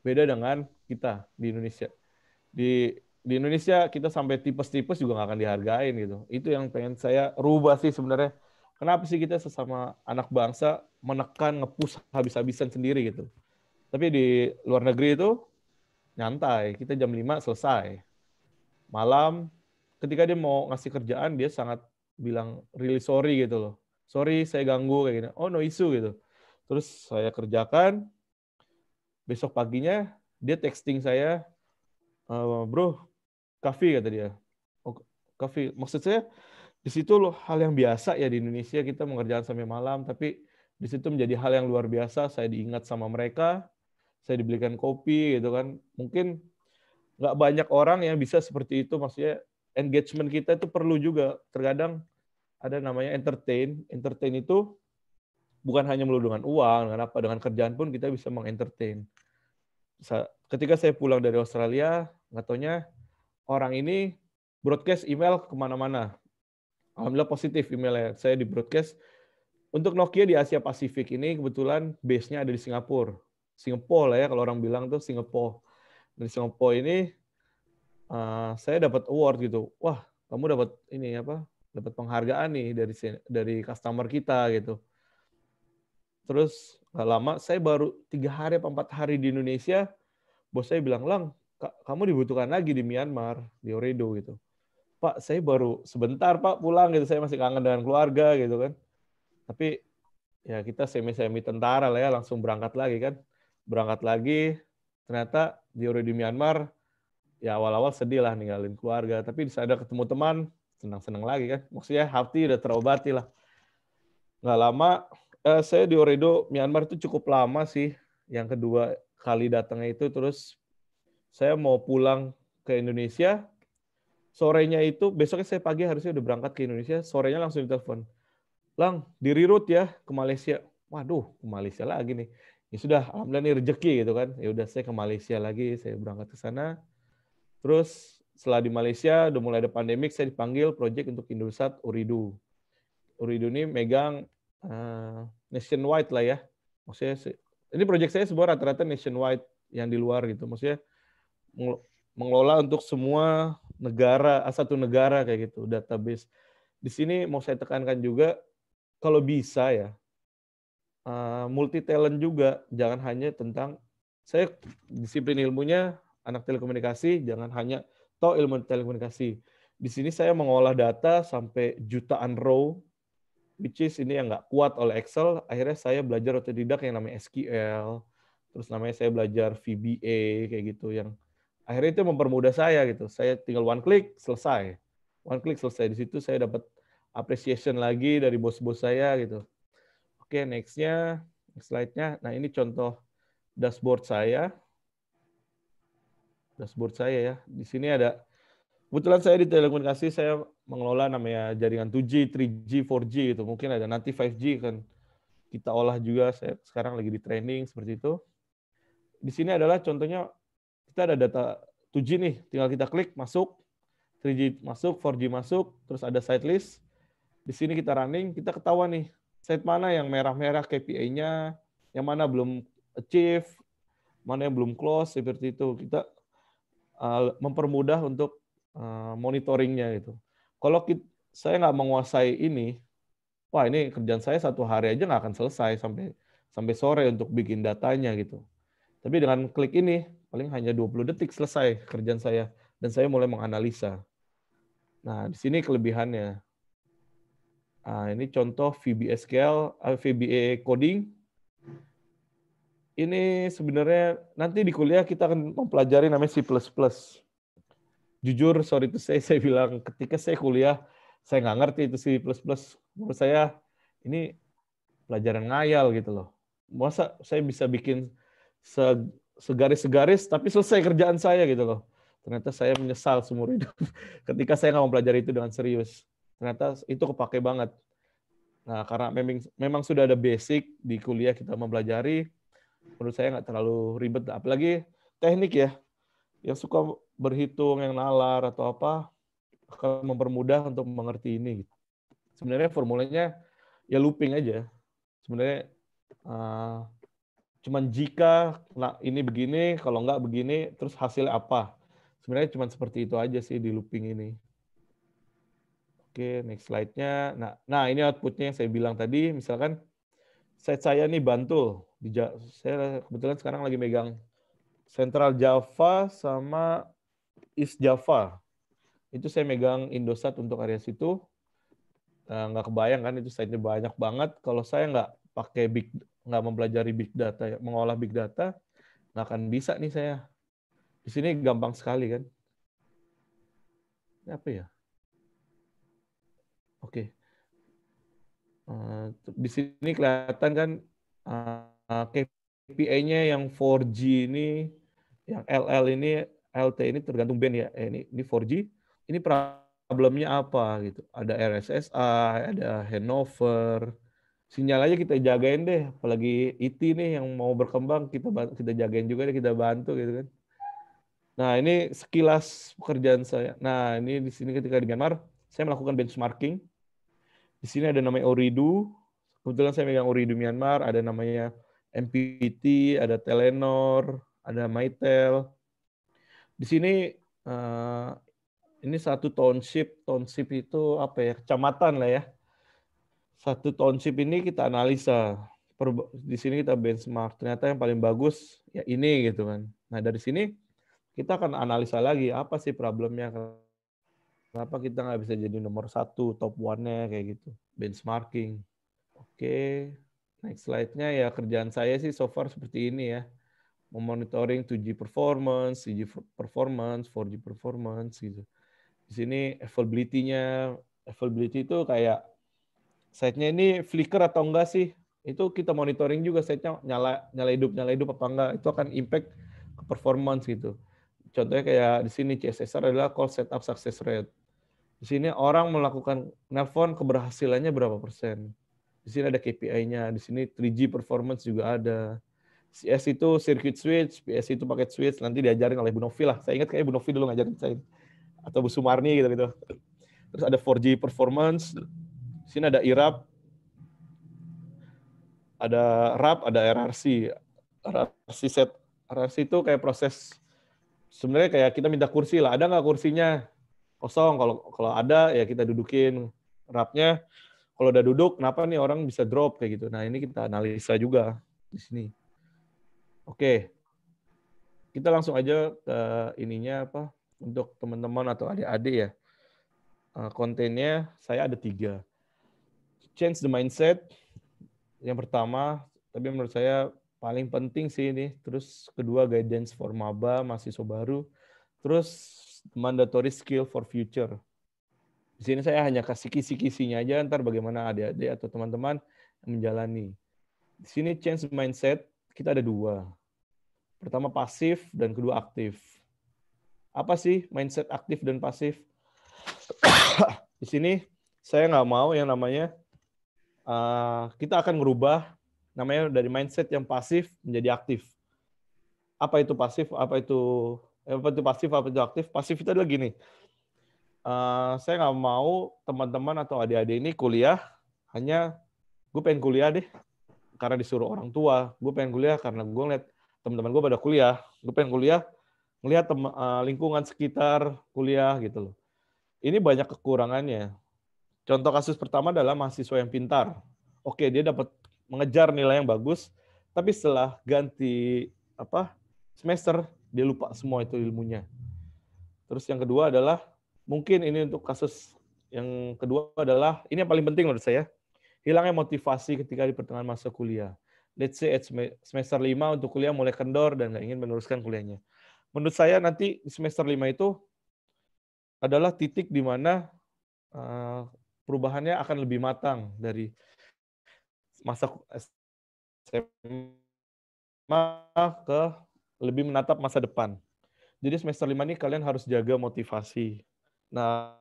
Speaker 6: Beda dengan kita di Indonesia. Di Indonesia kita sampai tipes-tipes juga nggak akan dihargain gitu. Itu yang pengen saya rubah sih sebenarnya. Kenapa sih kita sesama anak bangsa menekan, nge-push habis-habisan sendiri gitu. Tapi di luar negeri itu nyantai. Kita jam 5 selesai. Malam, ketika dia mau ngasih kerjaan, dia sangat bilang really sorry gitu loh. Sorry, saya ganggu kayak gini. Oh, no issue gitu. Terus saya kerjakan. Besok paginya, dia texting saya, bro, coffee kata dia. Oh, coffee. Maksud saya, di situ loh hal yang biasa ya di Indonesia kita mengerjakan sampai malam, tapi di situ menjadi hal yang luar biasa. Saya diingat sama mereka, saya dibelikan kopi gitu kan. Mungkin nggak banyak orang yang bisa seperti itu. Maksudnya engagement kita itu perlu juga. Terkadang ada namanya entertain. Entertain itu bukan hanya melulu dengan uang, dengan kerjaan pun kita bisa mengentertain. Ketika saya pulang dari Australia, nggak taunya orang ini broadcast email kemana-mana. Alhamdulillah positif emailnya. Saya di broadcast. Untuk Nokia di Asia Pasifik ini kebetulan base-nya ada di Singapura. Singapura lah ya kalau orang bilang tuh Singapura. Dari Singapura ini saya dapat award gitu. Wah, kamu dapat ini apa? Dapat penghargaan nih dari customer kita gitu. Terus nggak lama, saya baru 3 hari atau 4 hari di Indonesia, bos saya bilang, Lang, kamu dibutuhkan lagi di Myanmar, di Ooredoo gitu. Pak, saya baru sebentar Pak pulang gitu, saya masih kangen dengan keluarga gitu kan. Tapi ya kita semi-semi tentara lah ya, langsung berangkat lagi kan. Berangkat lagi, ternyata di Ooredoo Myanmar, ya awal-awal sedih lah ninggalin keluarga. Tapi bisa ada ketemu teman, senang-senang lagi kan. Maksudnya hati udah terobati lah. Nggak lama, saya di Ooredoo Myanmar itu cukup lama sih. Yang kedua kali datangnya itu, terus saya mau pulang ke Indonesia. Sorenya itu, besoknya saya pagi harusnya udah berangkat ke Indonesia. Sorenya langsung ditelepon. Lang, di reroute ya ke Malaysia. Waduh, ke Malaysia lagi nih. Ya sudah, alhamdulillah ini rezeki gitu kan. Ya udah saya ke Malaysia lagi, saya berangkat ke sana. Terus setelah di Malaysia udah mulai ada pandemik, saya dipanggil proyek untuk Indosat Ooredoo. Ooredoo ini megang nationwide lah ya. Maksudnya ini proyek saya semua rata-rata nationwide yang di luar gitu. Maksudnya mengelola untuk semua negara, satu negara kayak gitu, database. Di sini mau saya tekankan juga, kalau bisa ya, multi talent juga, jangan hanya tentang, saya disiplin ilmunya anak telekomunikasi, jangan hanya ilmu telekomunikasi. Di sini saya mengolah data sampai jutaan row, which is ini yang nggak kuat oleh Excel. Akhirnya saya belajar otodidak yang namanya SQL, terus namanya saya belajar VBA kayak gitu, yang akhirnya itu mempermudah saya gitu. Saya tinggal one click selesai. One click selesai. Di situ saya dapat appreciation lagi dari bos-bos saya gitu. Oke, next slide-nya. Nah, ini contoh dashboard saya. Dashboard saya ya. Di sini ada, kebetulan saya di telekomunikasi, saya mengelola namanya jaringan 2G, 3G, 4G gitu. Mungkin ada nanti 5G kan kita olah juga. Saya sekarang lagi di training seperti itu. Di sini adalah contohnya kita ada data 2G nih, tinggal kita klik masuk, 3G masuk, 4G masuk, terus ada site list. Di sini kita running, kita ketahuan nih, site mana yang merah-merah KPI-nya, yang mana belum achieve, mana yang belum close, seperti itu. Kita mempermudah untuk monitoringnya gitu. Kalau saya nggak menguasai ini, wah ini kerjaan saya 1 hari aja nggak akan selesai sampai sore untuk bikin datanya gitu. Tapi dengan klik ini, paling hanya 20 detik selesai kerjaan saya. Dan saya mulai menganalisa. Nah, di sini kelebihannya. Nah, ini contoh VBA coding. Ini sebenarnya nanti di kuliah kita akan mempelajari namanya C++. Jujur, sorry to say, saya bilang ketika saya kuliah, saya nggak ngerti itu C++. Menurut saya, ini pelajaran ngayal gitu loh. Masa saya bisa bikin segaris-segaris, tapi selesai kerjaan saya gitu loh. Ternyata saya menyesal seumur hidup ketika saya nggak mempelajari itu dengan serius. Ternyata itu kepake banget. Nah, karena memang sudah ada basic di kuliah kita mempelajari, menurut saya nggak terlalu ribet. Apalagi teknik ya, yang suka berhitung, yang nalar atau apa, akan mempermudah untuk mengerti ini. Sebenarnya formulanya ya looping aja. Sebenarnya cuman jika ini begini, kalau nggak begini, terus hasilnya apa. Sebenarnya cuma seperti itu aja sih di looping ini. Oke, next slide-nya. Nah, ini output-nya yang saya bilang tadi. Misalkan saya nih Bantul. Saya kebetulan sekarang lagi megang Central Java sama East Java. Itu saya megang Indosat untuk area situ. Nggak kebayang kan itu site-nya banyak banget. Kalau saya nggak mempelajari big data, mengolah big data, nggak akan bisa nih saya. Di sini gampang sekali kan. Ini apa ya? Oke. Di sini kelihatan kan KPI-nya yang 4G ini, yang LL ini, LT ini tergantung band ya. Ini 4G. Ini problemnya apa gitu? Ada RSSI, ada Hanover. Sinyal aja kita jagain deh. Apalagi IT nih yang mau berkembang, kita jagain juga deh, kita bantu gitu kan. Nah, ini sekilas pekerjaan saya. Nah, ini di sini ketika di Myanmar, saya melakukan benchmarking. Di sini ada namanya Ooredoo. Kebetulan saya megang Ooredoo Myanmar, ada namanya MPT, ada Telenor, ada Mytel. Di sini ini satu township. Township itu apa ya? Kecamatan lah ya. Satu township ini kita analisa. Di sini kita benchmark. Ternyata yang paling bagus ya ini gitu kan. Nah, dari sini kita akan analisa lagi apa sih problemnya. Kenapa kita nggak bisa jadi nomor 1, top 1-nya kayak gitu. Benchmarking. Oke, next slide-nya ya kerjaan saya sih so far seperti ini ya. Memonitoring 2G performance, 3G performance, 4G performance gitu. Di sini availability-nya, availability itu kayak site-nya ini flicker atau enggak sih? Itu kita monitoring juga site-nya nyala hidup apa enggak. Itu akan impact ke performance gitu. Contohnya kayak di sini CSSR adalah call setup success rate. Di sini orang melakukan nelpon keberhasilannya berapa persen. Di sini ada KPI-nya, di sini 3G performance juga ada. CS itu circuit switch, PS itu paket switch, nanti diajarin oleh Bu Novi lah. Saya ingat kayak Bu Novi dulu ngajarin saya. Atau Bu Sumarni gitu-gitu. Terus ada 4G performance, di sini ada IRAP, ada RAP, ada RRC. RRC set, RRC itu kayak proses, sebenarnya kayak kita minta kursi lah. Ada nggak kursinya? Kosong. Kalau ada ya kita dudukin. RAP-nya kalau udah duduk, kenapa nih orang bisa drop kayak gitu. Nah, ini kita analisa juga di sini. Oke. Kita langsung aja ke ininya apa untuk teman-teman atau adik-adik ya. Kontennya saya ada 3. Change the mindset. Yang pertama, tapi menurut saya paling penting sih ini. Terus kedua, guidance for maba, mahasiswa baru. Terus mandatory skill for future. Di sini saya hanya kasih kisi-kisinya aja, ntar bagaimana adik-adik atau teman-teman menjalani. Di sini change mindset, kita ada 2. Pertama pasif dan kedua aktif. Apa sih mindset aktif dan pasif? Di sini saya nggak mau yang namanya kita akan merubah namanya dari mindset yang pasif menjadi aktif. Apa itu pasif? Apa itu pasif? Apa itu aktif? Pasif itu adalah gini. Saya nggak mau teman-teman atau adik-adik ini kuliah hanya gue pengen kuliah deh karena disuruh orang tua. Gue pengen kuliah karena gue ngeliat teman-teman gue pada kuliah. Gue pengen kuliah ngelihat lingkungan sekitar kuliah gitu loh. Ini banyak kekurangannya. Contoh kasus pertama adalah mahasiswa yang pintar. Oke, dia dapat mengejar nilai yang bagus, tapi setelah ganti semester dia lupa semua itu ilmunya. Terus yang kedua adalah mungkin ini untuk kasus yang kedua adalah ini yang paling penting menurut saya, hilangnya motivasi ketika di pertengahan masa kuliah. Let's say semester 5 untuk kuliah mulai kendor dan nggak ingin meneruskan kuliahnya. Menurut saya nanti di semester 5 itu adalah titik di mana perubahannya akan lebih matang dari masa SMA ke lebih menatap masa depan. Jadi semester 5 ini kalian harus jaga motivasi. Nah,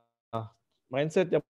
Speaker 6: mindset yang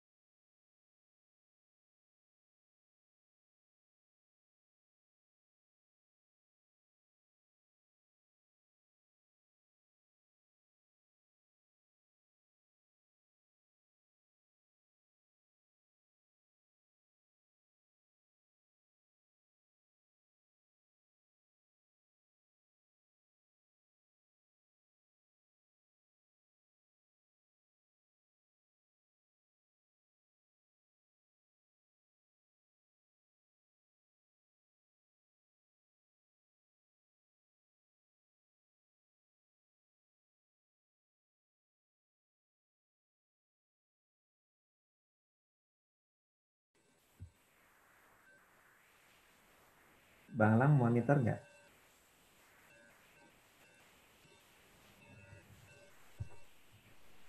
Speaker 2: Bang Lang monitor nggak?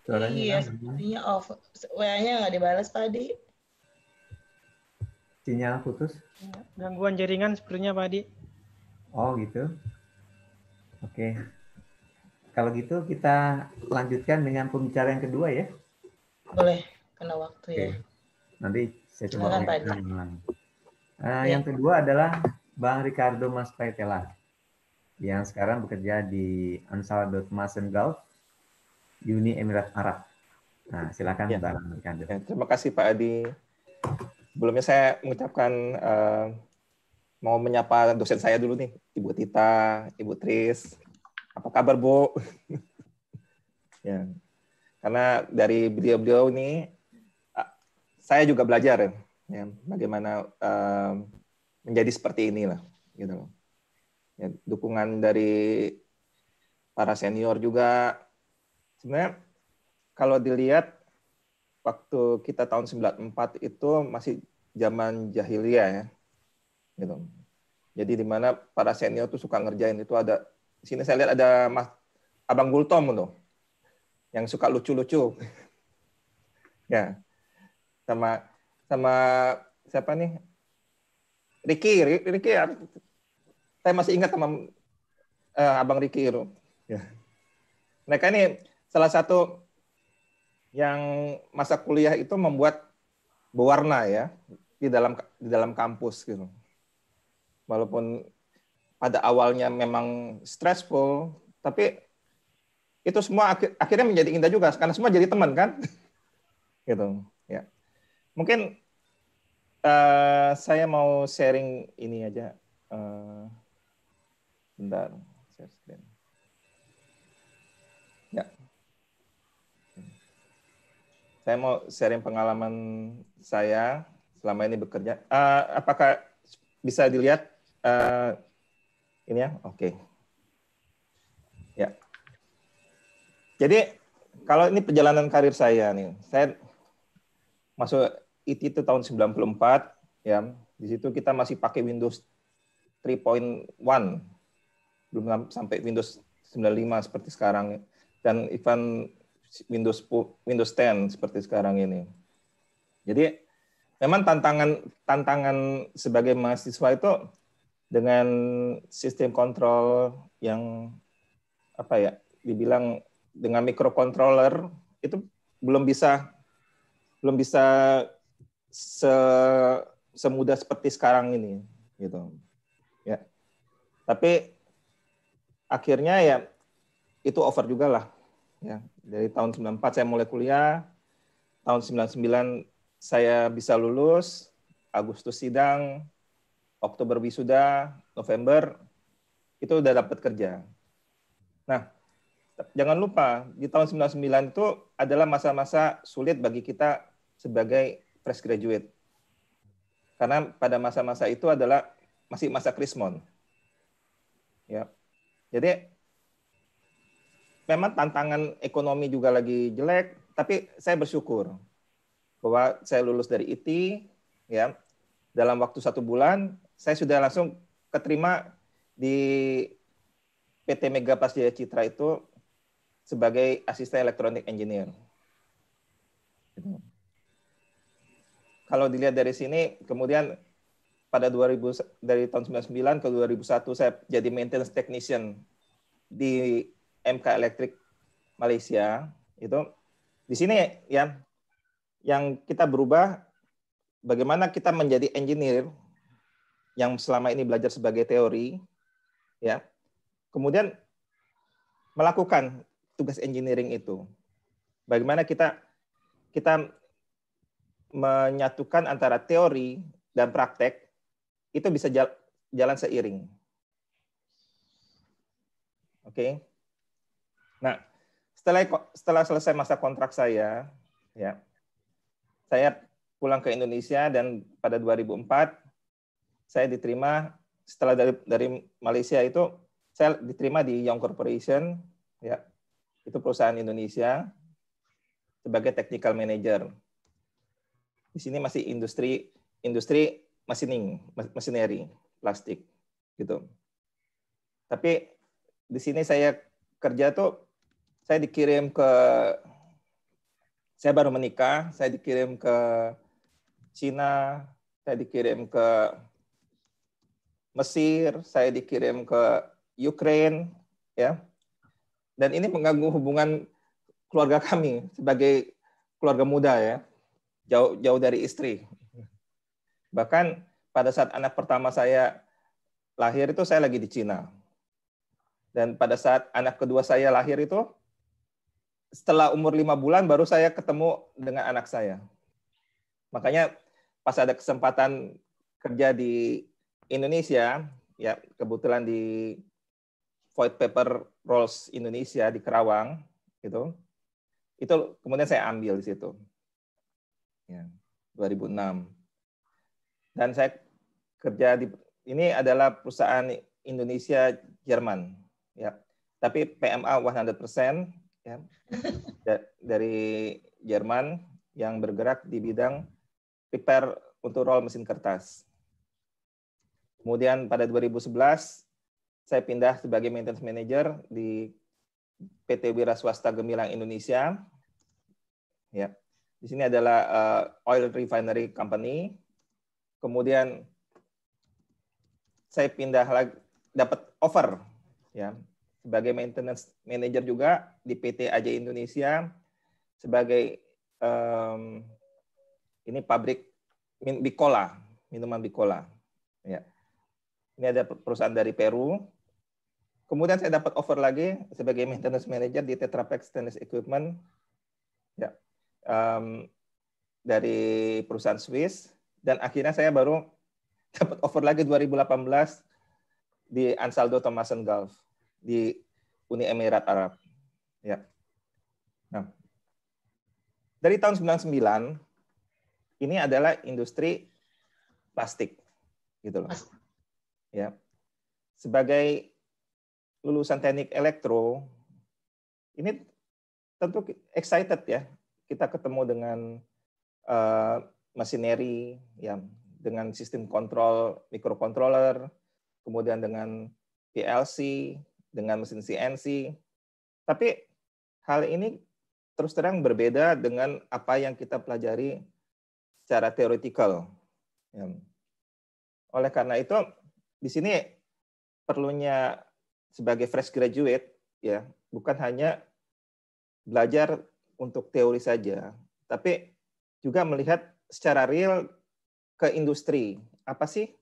Speaker 2: Suaranya
Speaker 1: Iya,
Speaker 2: Lang,
Speaker 1: sepertinya off. WA-nya nggak dibalas, Pak Adi.
Speaker 2: sinyal putus.
Speaker 3: Gangguan jaringan sepertinya Pak Adi.
Speaker 2: Oh gitu. Oke. Kalau gitu kita lanjutkan dengan pembicara yang kedua ya.
Speaker 1: Boleh, kena waktu
Speaker 2: Oke.
Speaker 1: ya.
Speaker 2: Nanti saya coba
Speaker 1: Silakan, Pak
Speaker 2: ulang.
Speaker 1: Adi.
Speaker 2: Yang kedua adalah Bang Ricardo Maspaitela yang sekarang bekerja di Ansar Masenggal, Uni Emirat Arab. Nah, silakan
Speaker 4: Ya.
Speaker 2: Bang Ricardo.
Speaker 4: Ya, terima kasih Pak Adi. Sebelumnya saya mengucapkan mau menyapa dosen saya dulu nih, Ibu Tita, Ibu Tris. Apa kabar Bu? Ya, karena dari beliau-beliau ini saya juga belajar ya, bagaimana menjadi seperti inilah, gitu loh. Ya, dukungan dari para senior juga. Sebenarnya kalau dilihat waktu kita tahun 94 itu masih zaman jahiliyah ya, gitu. Jadi di mana para senior tuh suka ngerjain itu ada di sini saya lihat ada Mas Abang Gultom tuh yang suka lucu-lucu. Ya. Sama siapa nih? Ricky ya. Saya masih ingat sama Abang Ricky itu. Ya. Mereka ini salah satu yang masa kuliah itu membuat berwarna ya di dalam kampus gitu. Walaupun pada awalnya memang stressful, tapi itu semua akhirnya menjadi indah juga karena semua jadi teman kan. Gitu. Ya. Mungkin saya mau sharing ini aja. Bentar, share screen. Ya. Saya mau sharing pengalaman saya selama ini bekerja. Apakah bisa dilihat ini ya? Oke. Ya. Jadi kalau ini perjalanan karir saya nih, saya masuk IT itu tahun 94 ya. Di situ kita masih pakai Windows 3.1, belum sampai Windows 95 seperti sekarang, dan even Windows 10 seperti sekarang ini. Jadi memang tantangan sebagai mahasiswa itu dengan sistem kontrol yang apa ya, dibilang dengan microcontroller itu belum bisa semudah seperti sekarang ini gitu. Ya. Tapi akhirnya ya itu over juga lah. Ya, dari tahun 94 saya mulai kuliah, tahun 99 saya bisa lulus, Agustus sidang, Oktober wisuda, November itu udah dapat kerja. Nah, jangan lupa di tahun 99 itu adalah masa-masa sulit bagi kita sebagai fresh graduate. Karena pada masa-masa itu adalah masih masa krismon. Ya. Jadi memang tantangan ekonomi juga lagi jelek, tapi saya bersyukur bahwa saya lulus dari IT, ya, dalam waktu 1 bulan saya sudah langsung keterima di PT Mega Prasetya Citra itu sebagai asisten elektronik engineer. Kalau dilihat dari sini, kemudian pada dari tahun 99 ke 2001 saya jadi maintenance technician di MK Elektrik Malaysia itu di sini ya yang kita berubah bagaimana kita menjadi engineer yang selama ini belajar sebagai teori ya. Kemudian melakukan tugas engineering itu. Bagaimana kita menyatukan antara teori dan praktek itu bisa jalan seiring. Oke. Nah, setelah selesai masa kontrak saya, ya, saya pulang ke Indonesia dan pada 2004 saya diterima setelah dari Malaysia itu saya diterima di Young Corporation, ya, itu perusahaan Indonesia sebagai technical manager. Di sini masih industri machinery, plastik, gitu. Tapi di sini saya kerja tuh, saya baru menikah, saya dikirim ke Cina, saya dikirim ke Mesir, saya dikirim ke Ukraine, ya. Dan ini mengganggu hubungan keluarga kami sebagai keluarga muda, ya, jauh dari istri. Bahkan pada saat anak pertama saya lahir itu saya lagi di Cina. Dan pada saat anak kedua saya lahir itu, setelah umur 5 bulan baru saya ketemu dengan anak saya. Makanya pas ada kesempatan kerja di Indonesia, ya kebetulan di Void Paper Rolls Indonesia di Kerawang, itu kemudian saya ambil di situ, ya, 2006. Dan saya kerja ini adalah perusahaan Indonesia Jerman, ya, tapi PMA 100%, ya, dari Jerman yang bergerak di bidang prepare untuk roll mesin kertas. Kemudian pada 2011 saya pindah sebagai maintenance manager di PT Wira Swasta Gemilang Indonesia. Ya, di sini adalah oil refinery company. Kemudian saya pindah lagi, dapat offer, ya, sebagai maintenance manager juga di PT AJ Indonesia sebagai ini pabrik Bicola, minuman Bicola. Ya. Ini ada perusahaan dari Peru. Kemudian saya dapat offer lagi sebagai maintenance manager di Tetra Pak Stainless Equipment, ya, dari perusahaan Swiss. Dan akhirnya saya baru dapat offer lagi 2018 di Ansaldo Thomas & Gulf di Uni Emirat Arab. Ya. Nah, dari tahun 99 ini adalah industri plastik, gitu loh. Ya. Sebagai lulusan teknik elektro, ini tentu excited ya. Kita ketemu dengan machinery, ya, dengan sistem kontrol microcontroller, kemudian dengan PLC, dengan mesin CNC. Tapi hal ini terus terang berbeda dengan apa yang kita pelajari secara teoretikal. Ya. Oleh karena itu, di sini perlunya sebagai fresh graduate, ya, bukan hanya belajar untuk teori saja, tapi juga melihat secara real ke industri. Apa sih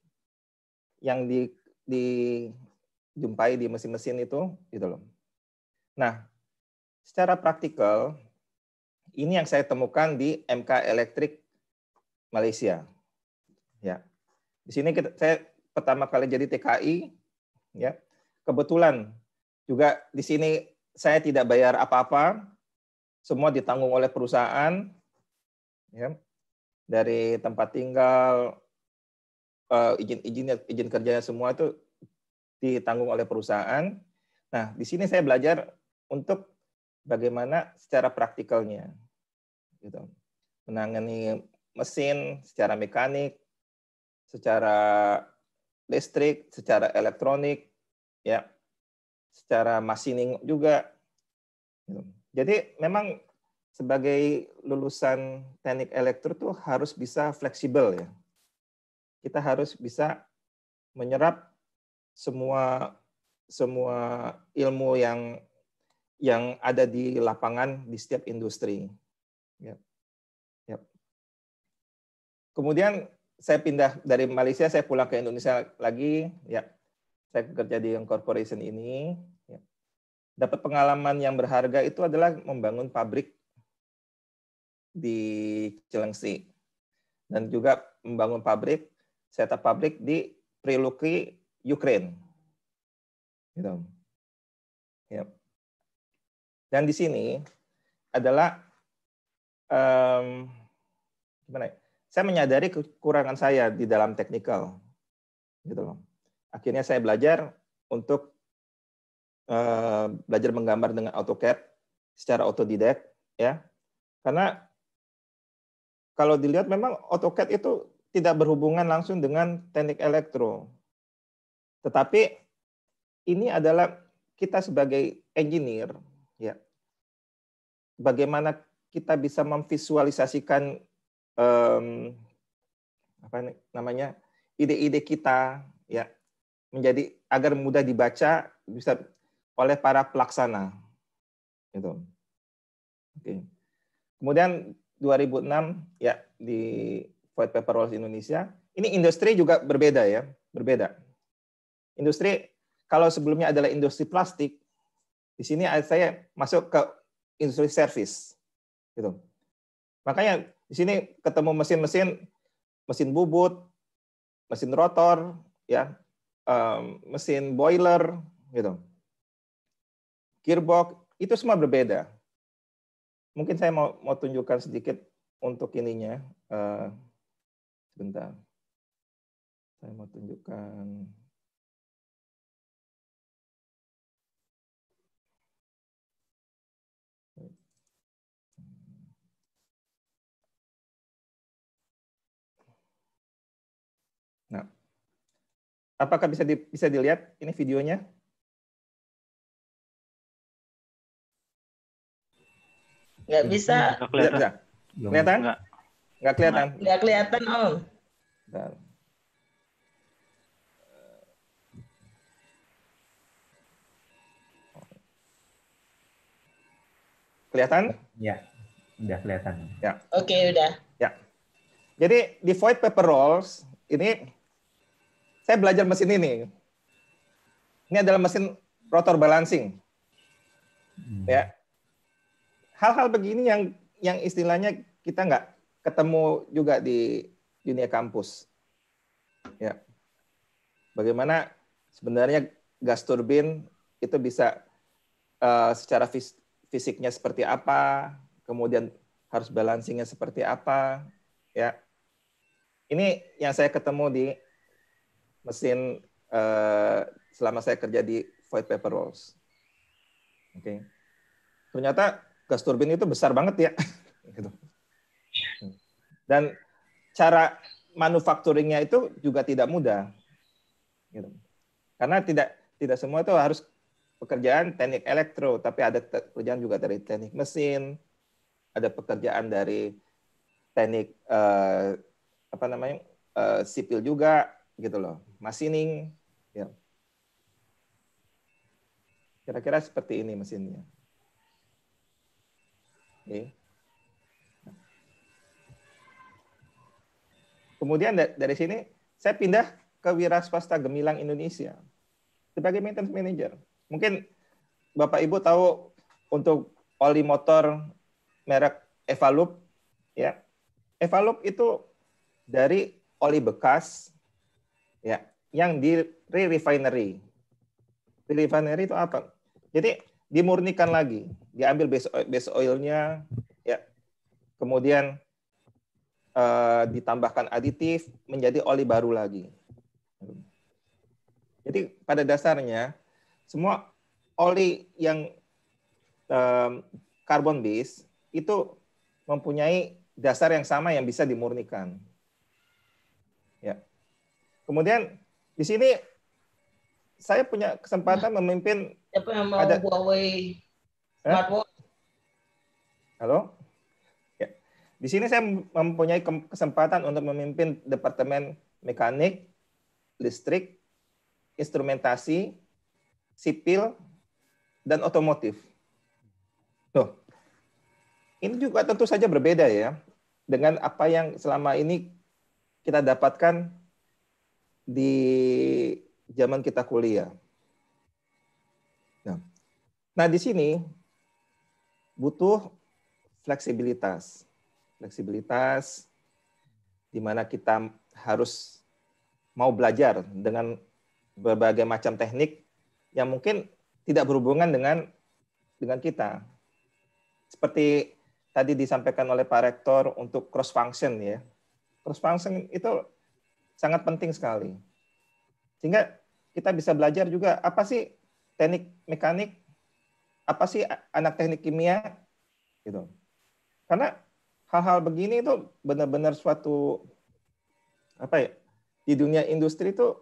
Speaker 4: yang dijumpai di mesin-mesin itu, gitu loh. Nah, secara praktikal, ini yang saya temukan di MK Elektrik Malaysia. Ya, di sini saya pertama kali jadi TKI, ya. Kebetulan juga di sini saya tidak bayar apa-apa, semua ditanggung oleh perusahaan, ya, dari tempat tinggal, izin kerjanya semua itu ditanggung oleh perusahaan. Nah, di sini saya belajar untuk bagaimana secara praktikalnya, gitu, menangani mesin secara mekanik, secara listrik, secara elektronik, ya, secara machining juga. Jadi memang sebagai lulusan teknik elektro tuh harus bisa fleksibel, ya. Kita harus bisa menyerap semua ilmu yang yang ada di lapangan di setiap industri. Ya. Ya. Kemudian saya pindah dari Malaysia, saya pulang ke Indonesia lagi. Ya, saya bekerja di yang corporation ini. Ya. Dapat pengalaman yang berharga itu adalah membangun pabrik di Cilengsi dan juga membangun pabrik, setup pabrik di Priluki, Ukraine. Gitu. Ya. Dan di sini adalah gimana ya? Saya menyadari kekurangan saya di dalam teknikal, gitu loh. Akhirnya saya belajar untuk belajar menggambar dengan AutoCAD secara otodidak, ya. Karena kalau dilihat memang AutoCAD itu tidak berhubungan langsung dengan teknik elektro, tetapi ini adalah kita sebagai engineer, ya. Bagaimana kita bisa memvisualisasikan apa namanya ide-ide kita, ya, menjadi agar mudah dibaca bisa oleh para pelaksana, gitu. Oke. Kemudian 2006 ya di White Paper Rolls Indonesia, ini industri juga berbeda ya, berbeda. Industri kalau sebelumnya adalah industri plastik, di sini saya masuk ke industri service, gitu. Makanya di sini ketemu mesin bubut, mesin rotor, ya, mesin boiler, gitu. Gearbox itu semua berbeda. Mungkin saya mau tunjukkan sedikit untuk ininya. Sebentar, saya mau tunjukkan. Nah, apakah bisa dilihat ini videonya?
Speaker 1: Nggak bisa.
Speaker 5: Nggak kelihatan.
Speaker 4: Bisa. Kelihatan? Nggak kelihatan.
Speaker 1: Nggak kelihatan, Om.
Speaker 4: Bentar. Kelihatan?
Speaker 2: Ya, udah kelihatan.
Speaker 4: Ya.
Speaker 1: Oke, udah.
Speaker 4: Ya. Jadi di Void Paper Rolls ini saya belajar mesin ini. Ini adalah mesin rotor balancing. Ya. Hal-hal begini yang istilahnya kita nggak ketemu juga di dunia kampus. Ya. Bagaimana sebenarnya gas turbin itu bisa secara fisiknya seperti apa, kemudian harus balancingnya seperti apa, ya. Ini yang saya ketemu di mesin selama saya kerja di Void Paper Rolls. Oke. Ternyata gas turbin itu besar banget ya. Gitu. Dan cara manufacturingnya itu juga tidak mudah. Gitu. Karena tidak semua itu harus pekerjaan teknik elektro, tapi ada pekerjaan juga dari teknik mesin, ada pekerjaan dari teknik apa namanya sipil juga, gitu loh, machining. Ya. Kira-kira seperti ini mesinnya. Oke. Kemudian dari sini saya pindah ke wira swasta Gemilang Indonesia sebagai maintenance manager. Mungkin Bapak Ibu tahu untuk oli motor merek Evalup, ya. Evalup itu dari oli bekas, ya, yang di re-refinery. Re-refinery itu apa? Jadi dimurnikan lagi, diambil base oilnya, ya, kemudian ditambahkan aditif menjadi oli baru lagi. Jadi pada dasarnya semua oli yang carbon base itu mempunyai dasar yang sama yang bisa dimurnikan. Ya. Kemudian di sini saya punya kesempatan memimpin.
Speaker 1: Siapa yang mau Huawei smartwatch?
Speaker 4: Halo? Ya. Di sini saya mempunyai kesempatan untuk memimpin Departemen Mekanik, Listrik, Instrumentasi, Sipil, dan Otomotif. Loh, ini juga tentu saja berbeda ya dengan apa yang selama ini kita dapatkan di zaman kita kuliah. Nah, di sini butuh fleksibilitas. Fleksibilitas di mana kita harus mau belajar dengan berbagai macam teknik yang mungkin tidak berhubungan dengan kita. Seperti tadi disampaikan oleh Pak Rektor untuk cross function ya. Cross function itu sangat penting sekali. Sehingga kita bisa belajar juga apa sih teknik mekanik, apa sih anak teknik kimia gitu. Karena hal-hal begini itu benar-benar suatu apa ya? Di dunia industri itu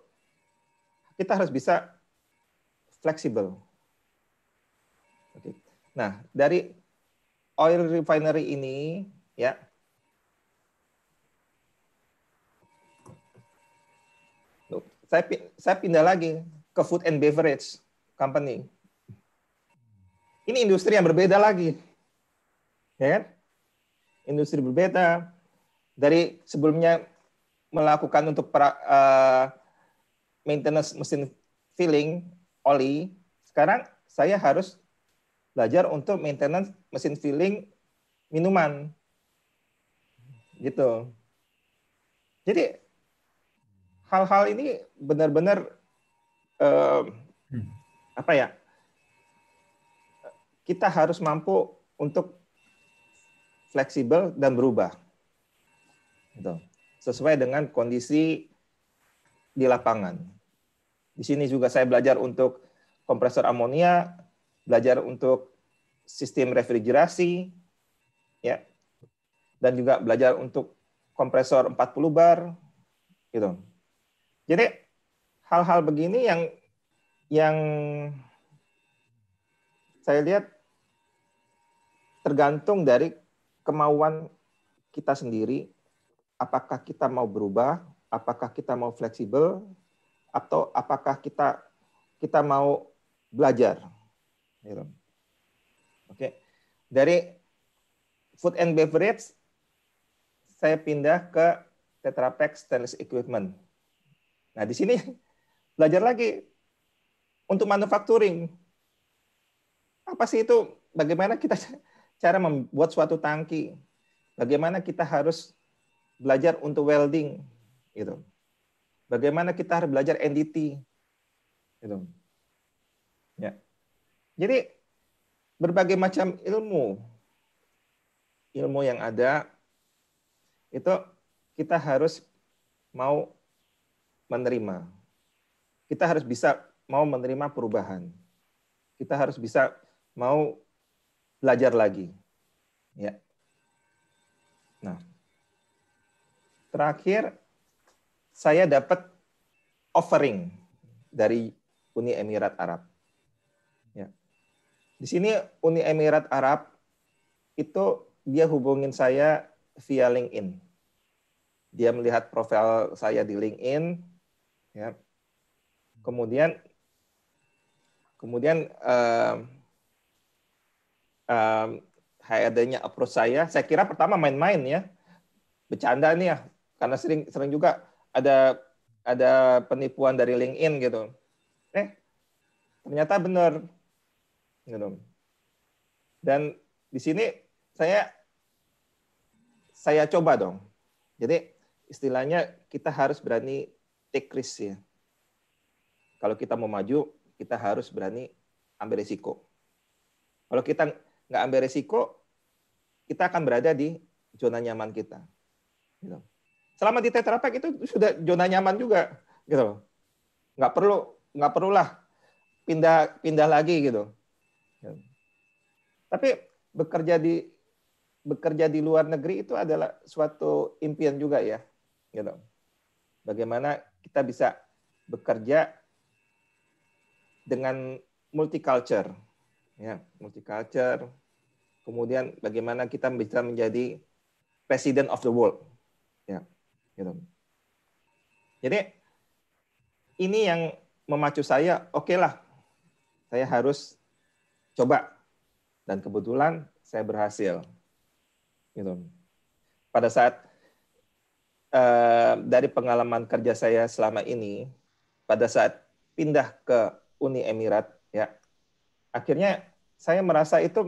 Speaker 4: kita harus bisa fleksibel. Oke. Nah, dari oil refinery ini ya saya pindah lagi ke food and beverage company. Ini industri yang berbeda lagi. Ya kan? Industri berbeda dari sebelumnya melakukan untuk maintenance mesin filling oli, sekarang saya harus belajar untuk maintenance mesin filling minuman. Gitu. Jadi hal-hal ini benar-benar apa ya? Kita harus mampu untuk fleksibel dan berubah. Gitu. Sesuai dengan kondisi di lapangan. Di sini juga saya belajar untuk kompresor amonia, belajar untuk sistem refrigerasi, ya, dan juga belajar untuk kompresor 40 bar, gitu. Jadi hal-hal begini yang saya lihat tergantung dari kemauan kita sendiri, apakah kita mau berubah, apakah kita mau fleksibel, atau apakah kita mau belajar. Gitu. Oke. Dari food and beverage, saya pindah ke Tetra Pak Stainless Equipment. Nah, di sini belajar lagi untuk manufacturing. Apa sih itu? Bagaimana kita cara membuat suatu tangki? Bagaimana kita harus belajar untuk welding, gitu. Bagaimana kita harus belajar NDT, gitu. Ya. Jadi berbagai macam ilmu yang ada itu kita harus mau menerima. Kita harus bisa mau menerima perubahan. Kita harus bisa mau belajar lagi. Ya. Nah, terakhir saya dapat offering dari Uni Emirat Arab. Ya. Di sini Uni Emirat Arab itu dia hubungin saya via LinkedIn. Dia melihat profil saya di LinkedIn, ya. Kemudian HRD-nya approach saya kira pertama main-main ya, bercanda nih ya, karena sering juga ada penipuan dari LinkedIn gitu. Ternyata benar, gitu. Dan di sini saya coba dong. Jadi istilahnya kita harus berani take risk ya. Kalau kita mau maju, kita harus berani ambil risiko. Kalau kita nggak ambil risiko, kita akan berada di zona nyaman kita. Gitu. Selama di Tetra Pak itu sudah zona nyaman juga, gitu. Nggak perlulah pindah lagi gitu. Tapi bekerja di luar negeri itu adalah suatu impian juga ya, gitu. Bagaimana kita bisa bekerja dengan multiculture, ya, multiculture. Kemudian bagaimana kita bisa menjadi president of the world, ya, gitu. Jadi ini yang memacu saya, oke lah, saya harus coba Dan kebetulan saya berhasil. Gitu. Pada saat dari pengalaman kerja saya selama ini, pada saat pindah ke Uni Emirat, ya, akhirnya saya merasa itu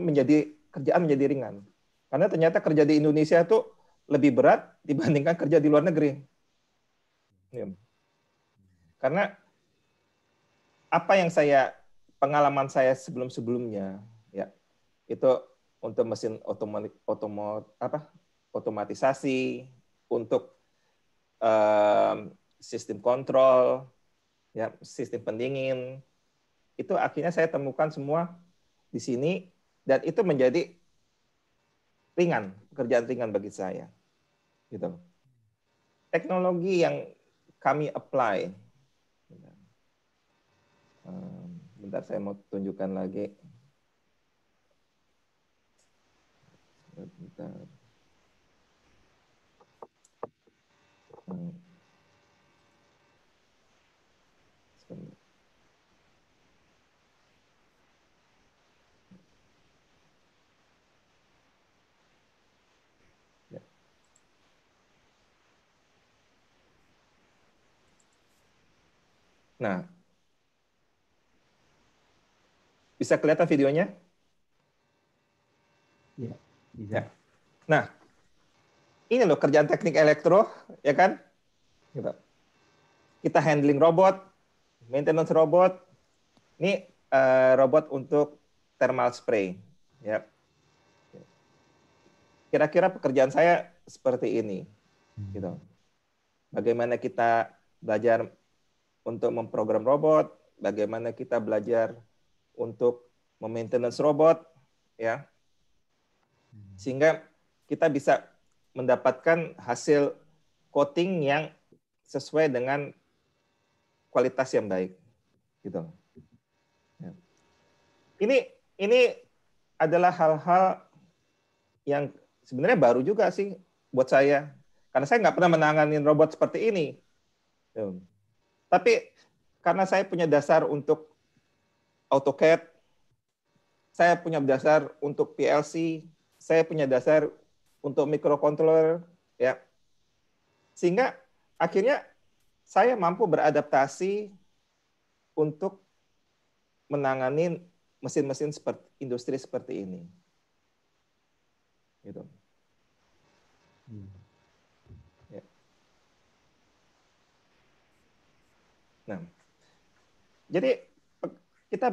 Speaker 4: kerjaan menjadi ringan. Karena ternyata kerja di Indonesia itu lebih berat dibandingkan kerja di luar negeri. Ya. Karena apa yang pengalaman saya sebelum-sebelumnya, ya, itu untuk mesin otomatisasi, untuk sistem kontrol, ya, sistem pendingin, itu akhirnya saya temukan semua di sini, dan itu menjadi ringan, pekerjaan ringan bagi saya. Gitu. Teknologi yang kami apply, bentar saya mau tunjukkan lagi. Bentar. Nah, bisa kelihatan videonya?
Speaker 2: Ya, bisa.
Speaker 4: Ya. Nah, ini loh kerjaan teknik elektro, ya kan? Gitu. Kita handling robot, maintenance robot. Ini robot untuk thermal spray. Ya. Kira-kira pekerjaan saya seperti ini. Gitu. Bagaimana kita belajar untuk memprogram robot, bagaimana kita belajar untuk memaintenance robot, ya, sehingga kita bisa mendapatkan hasil coating yang sesuai dengan kualitas yang baik, gitu. Ya. Ini adalah hal-hal yang sebenarnya baru juga sih buat saya, karena saya nggak pernah menangani robot seperti ini. Tapi karena saya punya dasar untuk AutoCAD, saya punya dasar untuk PLC, saya punya dasar untuk microcontroller, ya, sehingga akhirnya saya mampu beradaptasi untuk menangani mesin-mesin seperti industri seperti ini. Gitu. Ya. Nah, jadi kita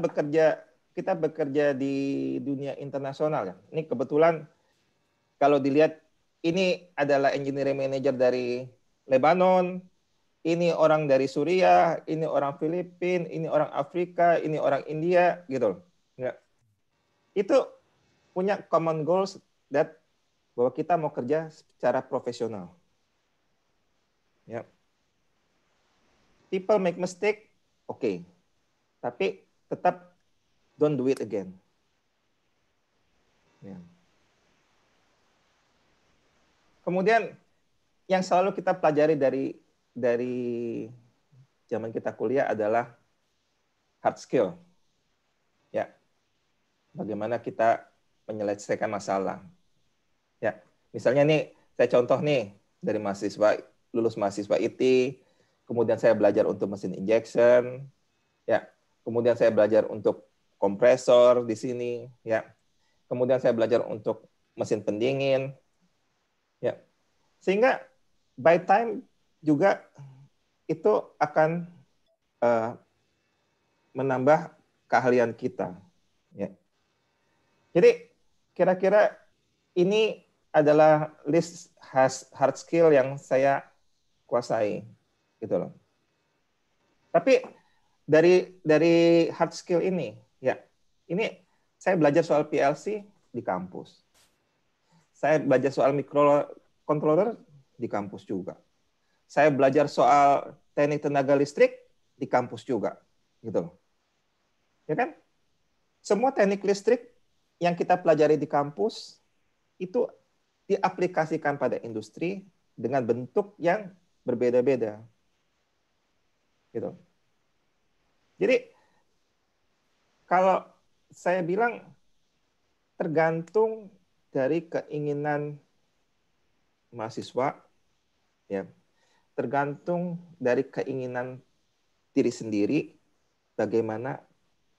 Speaker 4: bekerja di dunia internasional, ya. Ini kebetulan kalau dilihat, ini adalah engineering manager dari Lebanon, ini orang dari Suriah, ini orang Filipina, ini orang Afrika, ini orang India, gitu. Ya. Itu punya common goals bahwa kita mau kerja secara profesional. Ya. People make mistake, oke. Tapi tetap don't do it again. Ya. Kemudian yang selalu kita pelajari dari zaman kita kuliah adalah hard skill. Ya. Bagaimana kita menyelesaikan masalah. Ya. Misalnya nih, saya contoh nih dari lulus mahasiswa IT, kemudian saya belajar untuk mesin injection, ya. Kemudian saya belajar untuk kompresor di sini, ya. Kemudian saya belajar untuk mesin pendingin, ya. Sehingga by time juga itu akan menambah keahlian kita, ya. Jadi kira-kira ini adalah list hard skill yang saya kuasai, gitu loh. Tapi dari hard skill ini, ya, ini saya belajar soal PLC di kampus. Saya belajar soal microcontroller di kampus juga. Saya belajar soal teknik tenaga listrik di kampus juga, gitu loh. Ya kan? Semua teknik listrik yang kita pelajari di kampus itu diaplikasikan pada industri dengan bentuk yang berbeda-beda. Gitu. Jadi kalau saya bilang tergantung dari keinginan mahasiswa, ya, tergantung dari keinginan diri sendiri, bagaimana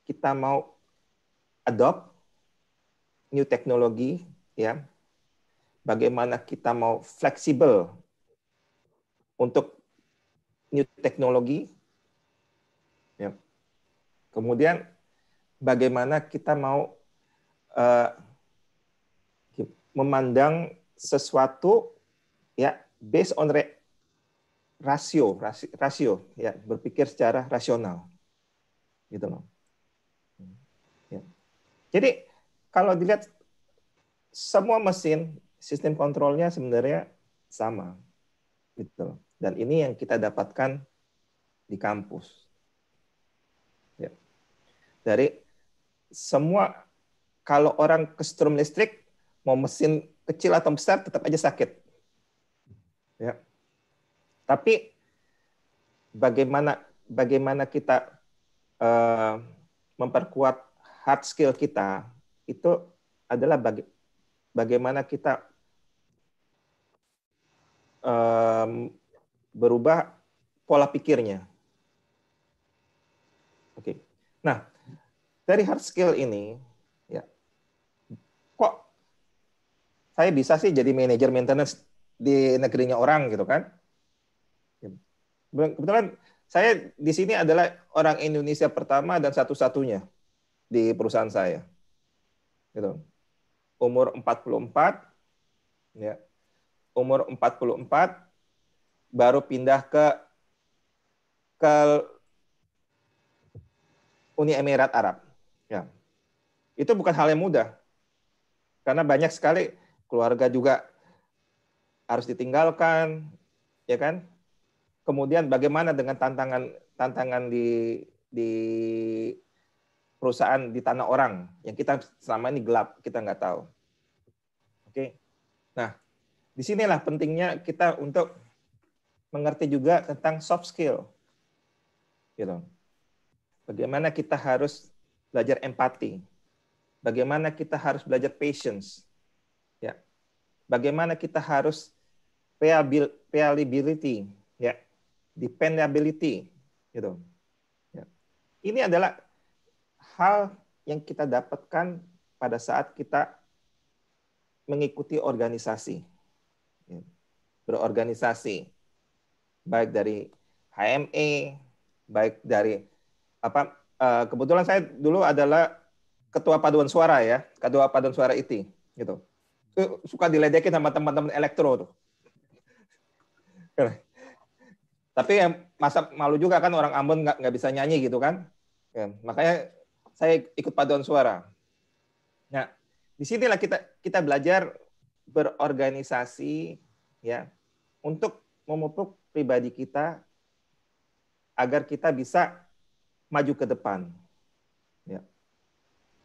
Speaker 4: kita mau adopt new teknologi, ya, bagaimana kita mau fleksibel untuk new teknologi, ya. Kemudian bagaimana kita mau memandang sesuatu, ya, based on rasio, ya, berpikir secara rasional, gitu loh. Ya. Jadi kalau dilihat semua mesin, sistem kontrolnya sebenarnya sama, gitu loh. Dan ini yang kita dapatkan di kampus. Ya. Dari semua, kalau orang kesetrum listrik, mau mesin kecil atau besar tetap aja sakit. Ya. Tapi bagaimana kita memperkuat hard skill kita, itu adalah bagaimana kita berubah pola pikirnya. Oke. Nah, dari hard skill ini, ya, kok saya bisa sih jadi manajer maintenance di negerinya orang, gitu kan? Kebetulan saya di sini adalah orang Indonesia pertama dan satu-satunya di perusahaan saya. Gitu. Umur 44, ya. Umur 44 baru pindah ke Uni Emirat Arab. Ya. Itu bukan hal yang mudah. Karena banyak sekali keluarga juga harus ditinggalkan, ya kan? Kemudian bagaimana dengan tantangan di perusahaan di tanah orang yang kita selama ini gelap, kita nggak tahu. Oke. Nah, disinilah pentingnya kita untuk mengerti juga tentang soft skill. Gitu. Bagaimana kita harus belajar empati. Bagaimana kita harus belajar patience. Ya. Bagaimana kita harus reliability, ya. Dependability, gitu. Ya. Ini adalah hal yang kita dapatkan pada saat kita mengikuti organisasi. Ya. Berorganisasi. Baik dari HME, baik dari kebetulan saya dulu adalah ketua paduan suara, ya, ketua paduan suara IT, gitu. Suka diledekin sama teman-teman elektro tuh. Tapi yang masa malu juga kan, orang Ambon nggak bisa nyanyi gitu kan. Ya, makanya saya ikut paduan suara. Nah, disinilah kita belajar berorganisasi, ya, untuk memupuk pribadi kita agar kita bisa maju ke depan. Ya.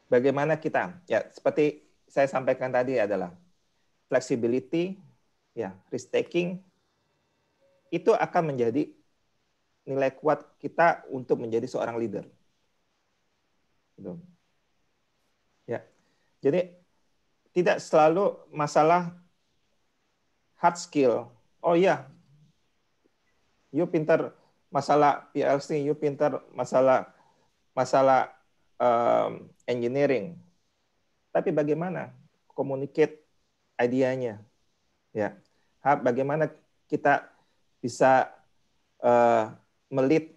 Speaker 4: Bagaimana kita, ya, seperti saya sampaikan tadi adalah flexibility, ya, risk taking, itu akan menjadi nilai kuat kita untuk menjadi seorang leader. Gitu. Ya. Jadi tidak selalu masalah hard skill. Oh iya, you pintar masalah PLC, you pintar masalah engineering. Tapi bagaimana communicate idenya, ya? Bagaimana kita bisa melead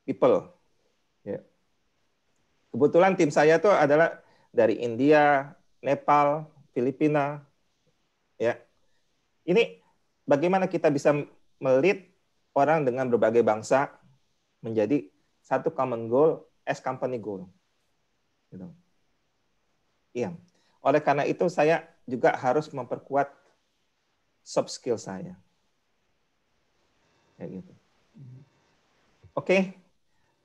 Speaker 4: people. Ya. Kebetulan tim saya tuh adalah dari India, Nepal, Filipina. Ya. Ini bagaimana kita bisa melead orang dengan berbagai bangsa menjadi satu common goal as company goal. Gitu. Iya. Oleh karena itu saya juga harus memperkuat soft skill saya. Kayak gitu. Oke,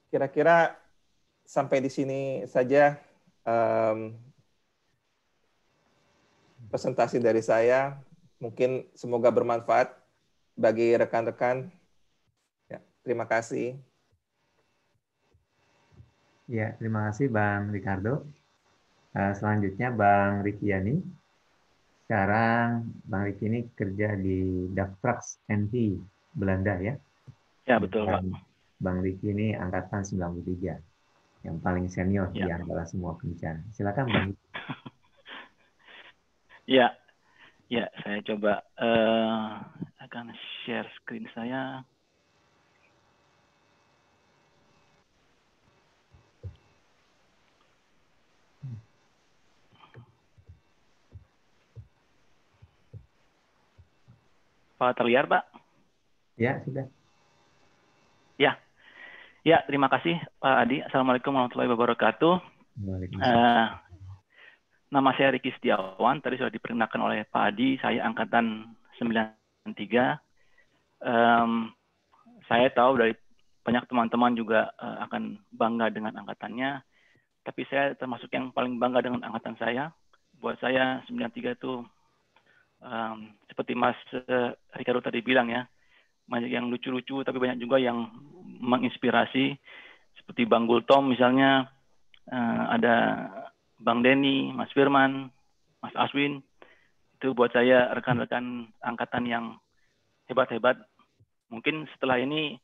Speaker 4: kira-kira sampai di sini saja presentasi dari saya. Mungkin semoga bermanfaat bagi rekan-rekan. Ya, terima kasih.
Speaker 2: Ya, terima kasih Bang Ricardo. Selanjutnya Bang Riki Yani. Sekarang Bang Riki ini kerja di Davtrax NV Belanda ya.
Speaker 5: Ya, betul, Pak.
Speaker 2: Dan Bang Riki ini angkatan 93, yang paling senior di
Speaker 5: Ya.
Speaker 2: antara semua kencan. Silakan Bang Riki.
Speaker 5: Ya, ya, saya coba akan share screen saya. Pak, terlihat, Pak?
Speaker 2: Ya, sudah.
Speaker 5: Ya, ya, terima kasih Pak Adi. Assalamualaikum warahmatullahi wabarakatuh. Nama saya Riki Setiawan, tadi sudah diperkenalkan oleh Pak Adi, saya angkatan 93. Saya tahu dari banyak teman-teman juga akan bangga dengan angkatannya, tapi saya termasuk yang paling bangga dengan angkatan saya. Buat saya 93 itu seperti Mas Ricardo tadi bilang ya, banyak yang lucu-lucu, tapi banyak juga yang menginspirasi, seperti Bang Gultom misalnya, ada Bang Denny, Mas Firman, Mas Aswin. Itu buat saya rekan-rekan angkatan yang hebat-hebat. Mungkin setelah ini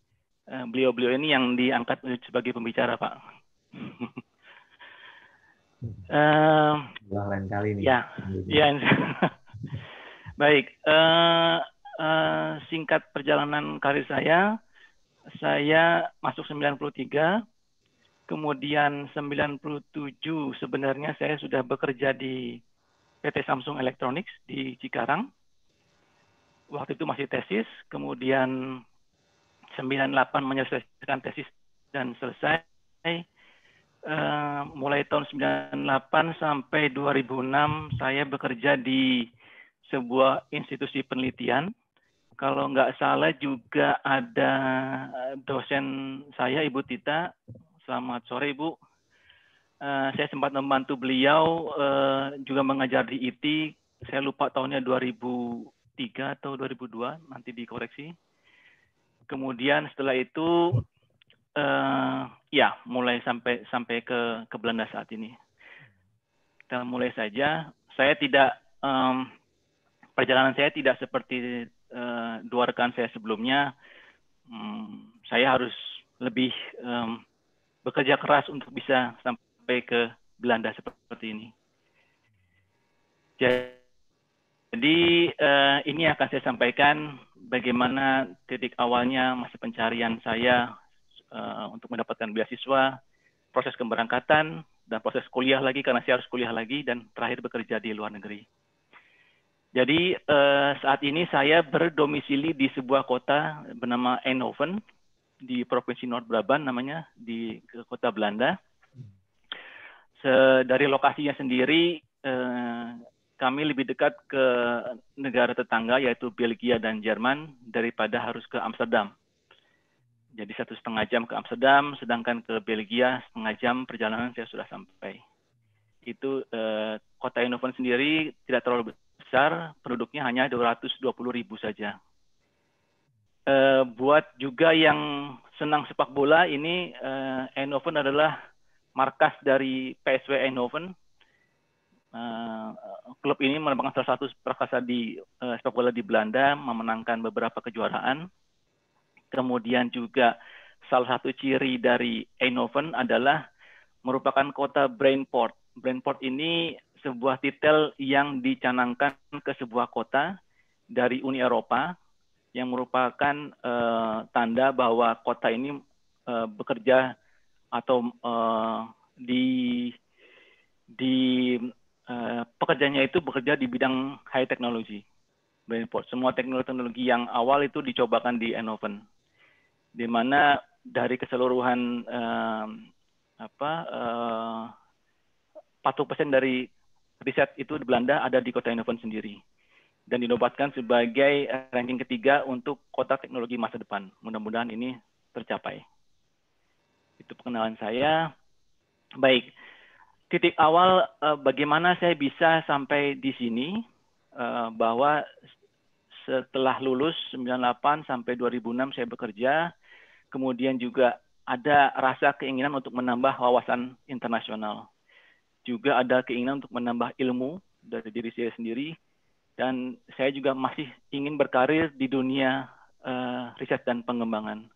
Speaker 5: beliau-beliau ini yang diangkat sebagai pembicara, Pak.
Speaker 2: Lain kali nih.
Speaker 5: Ya, ya. Baik. Singkat perjalanan karir saya masuk 93, kemudian 97 sebenarnya saya sudah bekerja di PT Samsung Electronics di Cikarang. Waktu itu masih tesis, kemudian 98 menyelesaikan tesis dan selesai. Mulai tahun 98 sampai 2006 saya bekerja di sebuah institusi penelitian. Kalau nggak salah juga ada dosen saya, Ibu Tita. Selamat sore, Ibu. Saya sempat membantu beliau juga mengajar di IT. Saya lupa tahunnya 2003 atau 2002, nanti dikoreksi. Kemudian setelah itu, ya mulai sampai ke Belanda saat ini. Kita mulai saja. Saya tidak perjalanan saya tidak seperti dua rekan saya sebelumnya. Saya harus lebih bekerja keras untuk bisa sampai ke Belanda seperti ini. Jadi ini akan saya sampaikan bagaimana titik awalnya masa pencarian saya untuk mendapatkan beasiswa, proses keberangkatan, dan proses kuliah lagi karena saya harus kuliah lagi, dan terakhir bekerja di luar negeri. Jadi saat ini saya berdomisili di sebuah kota bernama Eindhoven di Provinsi Noord-Brabant namanya, di kota Belanda. Dari lokasinya sendiri kami lebih dekat ke negara tetangga yaitu Belgia dan Jerman daripada harus ke Amsterdam. Jadi 1,5 jam ke Amsterdam, sedangkan ke Belgia 1,5 jam perjalanan saya sudah sampai. Itu kota Eindhoven sendiri tidak terlalu besar, penduduknya hanya 220.000 saja. Buat juga yang senang sepak bola, ini Eindhoven adalah markas dari PSV Eindhoven. Klub ini merupakan salah satu prakasa di sepak bola di Belanda, memenangkan beberapa kejuaraan. Kemudian juga salah satu ciri dari Eindhoven adalah merupakan kota Brainport. Brainport ini sebuah titel yang dicanangkan ke sebuah kota dari Uni Eropa yang merupakan tanda bahwa kota ini bekerja atau pekerjaannya itu bekerja di bidang high technology. Brainport. Semua teknologi yang awal itu dicobakan di Eindhoven, di mana dari keseluruhan 40% dari riset itu di Belanda ada di kota Eindhoven sendiri, dan dinobatkan sebagai ranking ketiga untuk kota teknologi masa depan. Mudah-mudahan ini tercapai. Itu perkenalan saya. Baik, titik awal bagaimana saya bisa sampai di sini, bahwa setelah lulus 98 sampai 2006 saya bekerja, kemudian juga ada rasa keinginan untuk menambah wawasan internasional. juga ada keinginan untuk menambah ilmu dari diri saya sendiri, dan saya juga masih ingin berkarir di dunia riset dan pengembangan,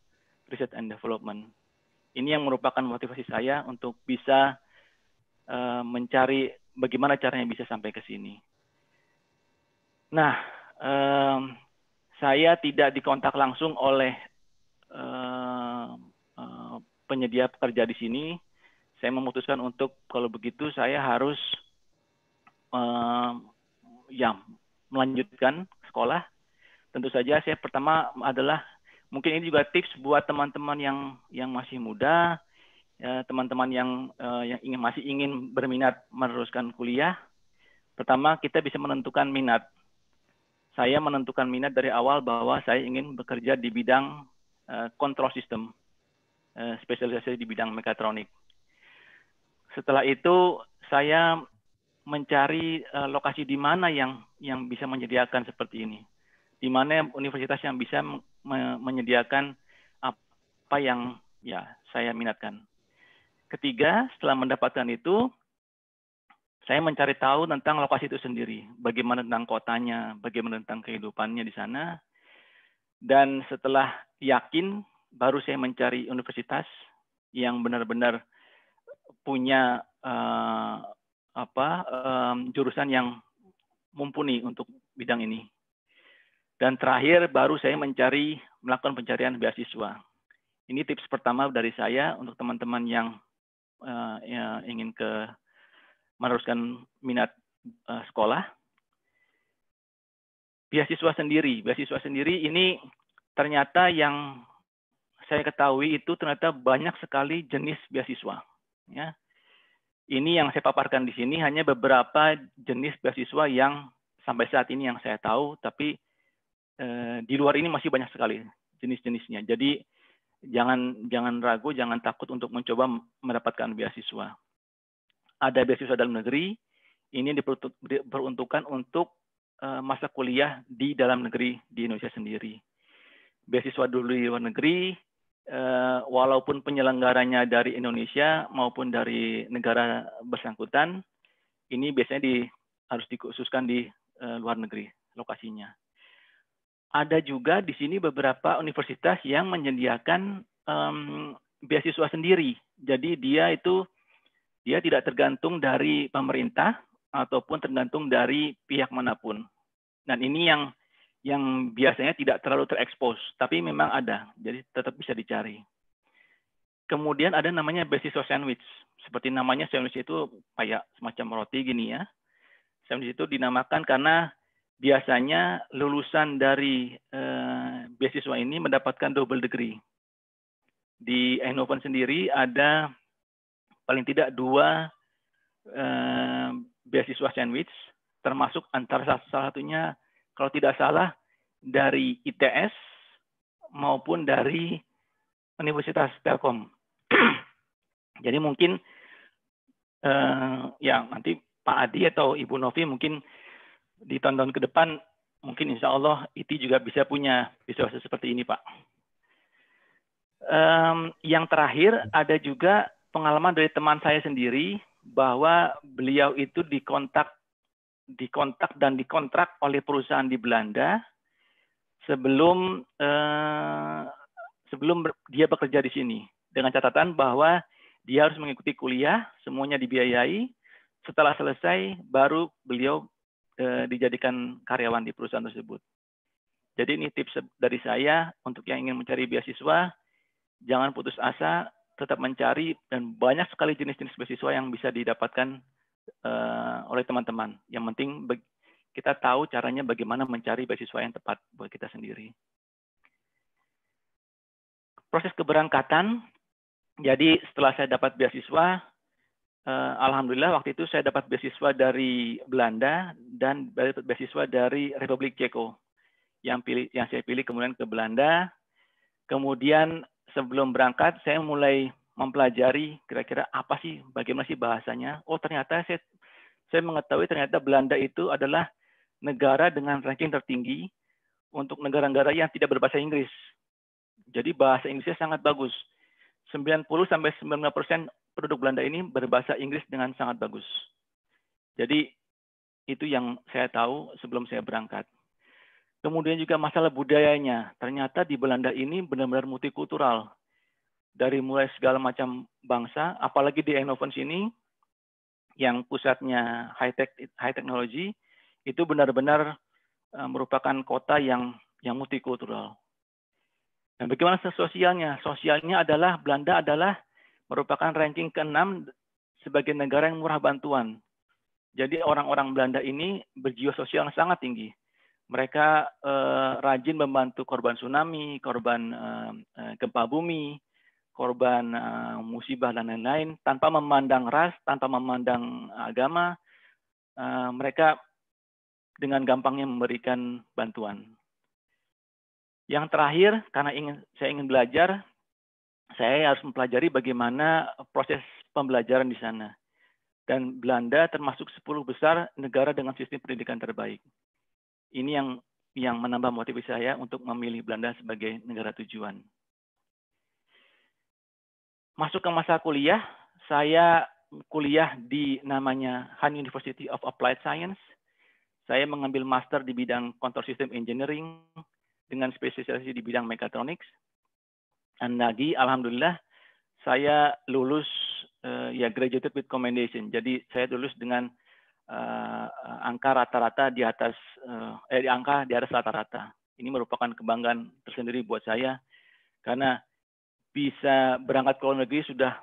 Speaker 5: research and development. Ini yang merupakan motivasi saya untuk bisa mencari bagaimana caranya bisa sampai ke sini. Nah, saya tidak dikontak langsung oleh penyedia pekerja di sini. Saya memutuskan untuk kalau begitu saya harus melanjutkan sekolah. Tentu saja saya pertama adalah, mungkin ini juga tips buat teman-teman yang masih muda, teman-teman yang masih ingin berminat meneruskan kuliah. Pertama, kita bisa menentukan minat. Saya menentukan minat dari awal bahwa saya ingin bekerja di bidang control system, spesialisasi di bidang mekatronik. Setelah itu saya mencari lokasi di mana yang bisa menyediakan seperti ini, di mana universitas yang bisa menyediakan apa yang saya minatkan. Ketiga, setelah mendapatkan itu, saya mencari tahu tentang lokasi itu sendiri, bagaimana tentang kotanya, bagaimana tentang kehidupannya di sana, dan setelah yakin, baru saya mencari universitas yang benar-benar punya jurusan yang mumpuni untuk bidang ini. Dan terakhir baru saya melakukan pencarian beasiswa. Ini tips pertama dari saya untuk teman-teman yang ingin meneruskan minat sekolah. Beasiswa sendiri ini ternyata yang saya ketahui itu ternyata banyak sekali jenis beasiswa. Ya. Ini yang saya paparkan di sini hanya beberapa jenis beasiswa yang sampai saat ini yang saya tahu, tapi di luar ini masih banyak sekali jenis-jenisnya. Jadi jangan ragu, jangan takut untuk mencoba mendapatkan beasiswa. Ada beasiswa dalam negeri, ini diperuntukkan untuk masa kuliah di dalam negeri di Indonesia sendiri. Beasiswa dulu di luar negeri, walaupun penyelenggaranya dari Indonesia maupun dari negara bersangkutan, ini biasanya harus dikhususkan di luar negeri lokasinya. Ada juga di sini beberapa universitas yang menyediakan beasiswa sendiri. Jadi dia tidak tergantung dari pemerintah ataupun tergantung dari pihak manapun. Dan ini yang biasanya tidak terlalu terekspos, tapi memang ada, jadi tetap bisa dicari. Kemudian ada namanya beasiswa sandwich. Seperti namanya, sandwich itu kayak semacam roti gini ya. Sandwich itu dinamakan karena biasanya lulusan dari beasiswa ini mendapatkan double degree. Di Eindhoven sendiri ada paling tidak 2 beasiswa sandwich, termasuk antara salah satunya, kalau tidak salah, dari ITS maupun dari Universitas Telkom. Jadi mungkin nanti Pak Adi atau Ibu Novi mungkin di tahun-tahun ke depan, mungkin insya Allah ITI juga bisa punya beasiswa seperti ini, Pak. Yang terakhir, ada juga pengalaman dari teman saya sendiri, bahwa beliau itu dikontak dan dikontrak oleh perusahaan di Belanda sebelum dia bekerja di sini, dengan catatan bahwa dia harus mengikuti kuliah, semuanya dibiayai. Setelah selesai, baru beliau dijadikan karyawan di perusahaan tersebut. Jadi ini tips dari saya untuk yang ingin mencari beasiswa, jangan putus asa, tetap mencari, dan banyak sekali jenis-jenis beasiswa yang bisa didapatkan oleh teman-teman. Yang penting kita tahu caranya bagaimana mencari beasiswa yang tepat buat kita sendiri. Proses keberangkatan, jadi setelah saya dapat beasiswa, alhamdulillah waktu itu saya dapat beasiswa dari Belanda dan beasiswa dari Republik Ceko. Yang saya pilih kemudian ke Belanda. Kemudian sebelum berangkat saya mulai mempelajari kira-kira apa sih, bagaimana sih bahasanya. Oh ternyata saya mengetahui ternyata Belanda itu adalah negara dengan ranking tertinggi untuk negara-negara yang tidak berbahasa Inggris. Jadi bahasa Inggrisnya sangat bagus. 90-99% penduduk Belanda ini berbahasa Inggris dengan sangat bagus. Jadi itu yang saya tahu sebelum saya berangkat. Kemudian juga masalah budayanya. Ternyata di Belanda ini benar-benar multikultural. Dari mulai segala macam bangsa, apalagi di Eindhoven sini, yang pusatnya high technology, itu benar-benar merupakan kota yang multikultural. Dan bagaimana sosialnya? Sosialnya adalah Belanda adalah merupakan ranking ke-6 sebagai negara yang murah bantuan. Jadi orang-orang Belanda ini berjiwa sosial yang sangat tinggi. Mereka rajin membantu korban tsunami, korban gempa bumi, korban musibah dan lain-lain, tanpa memandang ras, tanpa memandang agama. Mereka dengan gampangnya memberikan bantuan. Yang terakhir, karena saya ingin belajar, saya harus mempelajari bagaimana proses pembelajaran di sana. Dan Belanda termasuk 10 besar negara dengan sistem pendidikan terbaik. Ini yang menambah motivasi saya untuk memilih Belanda sebagai negara tujuan. Masuk ke masa kuliah, saya kuliah di namanya Han University of Applied Science. Saya mengambil master di bidang Control System Engineering dengan spesialisasi di bidang Mechatronics. Dan lagi, alhamdulillah, saya lulus graduated with commendation. Jadi saya lulus dengan angka rata-rata di atas angka di atas rata-rata. Ini merupakan kebanggaan tersendiri buat saya karena bisa berangkat ke luar negeri sudah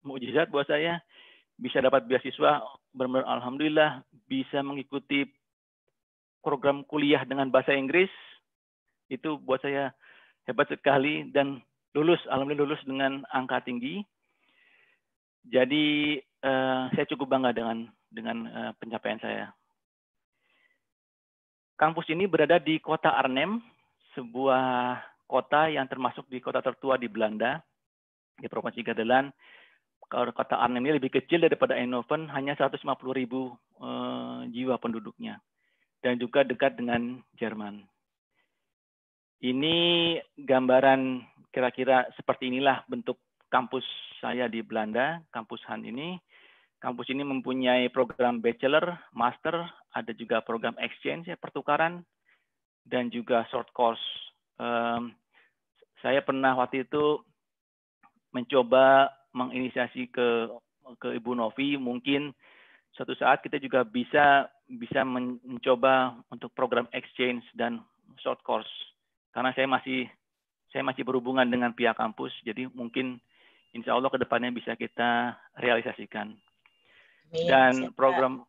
Speaker 5: mukjizat buat saya. Bisa dapat beasiswa, benar-benar alhamdulillah bisa mengikuti program kuliah dengan bahasa Inggris, itu buat saya hebat sekali dan lulus, alhamdulillah lulus dengan angka tinggi. Jadi saya cukup bangga dengan pencapaian saya. Kampus ini berada di kota Arnhem, sebuah kota yang termasuk di kota tertua di Belanda, di Provinsi Gelderland. Kalau kota Arnhem ini lebih kecil daripada Eindhoven, hanya 150.000 jiwa penduduknya. Dan juga dekat dengan Jerman. Ini gambaran kira-kira seperti inilah bentuk kampus saya di Belanda, kampus Han ini. Kampus ini mempunyai program bachelor, master, ada juga program exchange, pertukaran, dan juga short course. Saya pernah waktu itu mencoba menginisiasi ke Ibu Novi, mungkin suatu saat kita juga bisa mencoba untuk program exchange dan short course. Karena saya masih berhubungan dengan pihak kampus, jadi mungkin insya Allah ke depannya bisa kita realisasikan. Dan program,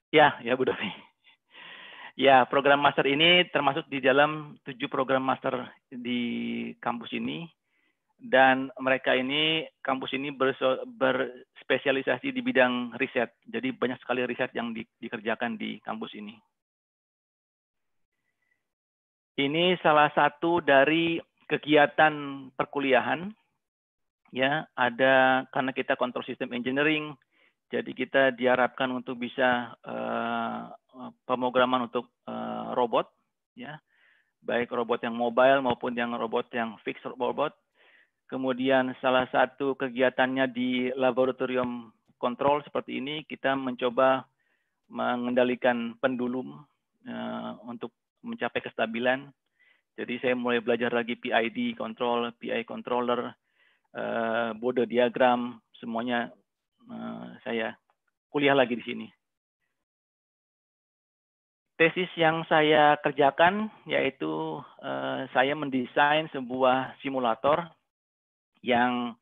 Speaker 5: ya Bu Dovi. Ya, program master ini termasuk di dalam 7 program master di kampus ini. Dan mereka ini, kampus ini berspesialisasi di bidang riset. Jadi banyak sekali riset yang dikerjakan di kampus ini. Ini salah satu dari kegiatan perkuliahan. Ya, ada karena kita Control System Engineering, jadi kita diharapkan untuk bisa pemrograman untuk robot, ya, baik robot yang mobile maupun yang robot yang fixed robot. Kemudian salah satu kegiatannya di laboratorium kontrol seperti ini, kita mencoba mengendalikan pendulum untuk mencapai kestabilan. Jadi saya mulai belajar lagi PID control, PI controller, Bode diagram, semuanya saya kuliah lagi di sini. Tesis yang saya kerjakan yaitu saya mendesain sebuah simulator yang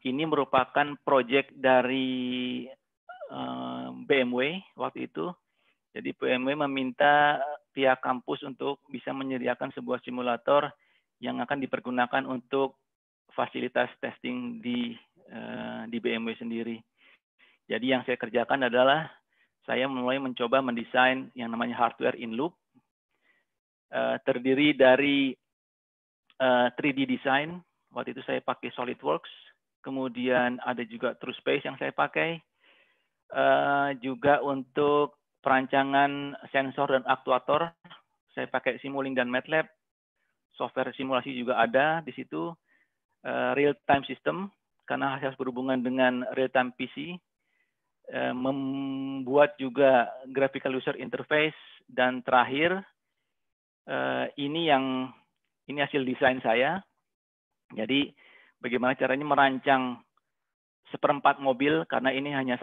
Speaker 5: ini merupakan proyek dari BMW waktu itu. Jadi BMW meminta pihak kampus untuk bisa menyediakan sebuah simulator yang akan dipergunakan untuk fasilitas testing di BMW sendiri. Jadi yang saya kerjakan adalah saya mulai mencoba mendesain yang namanya hardware in loop, terdiri dari 3D design. Waktu itu saya pakai SolidWorks, kemudian ada juga TrueSpace yang saya pakai, juga untuk perancangan sensor dan aktuator saya pakai Simulink dan MATLAB, software simulasi juga ada di situ, real-time system, karena harus berhubungan dengan real-time PC, membuat juga graphical user interface, dan terakhir ini hasil desain saya. Jadi bagaimana caranya merancang seperempat mobil, karena ini hanya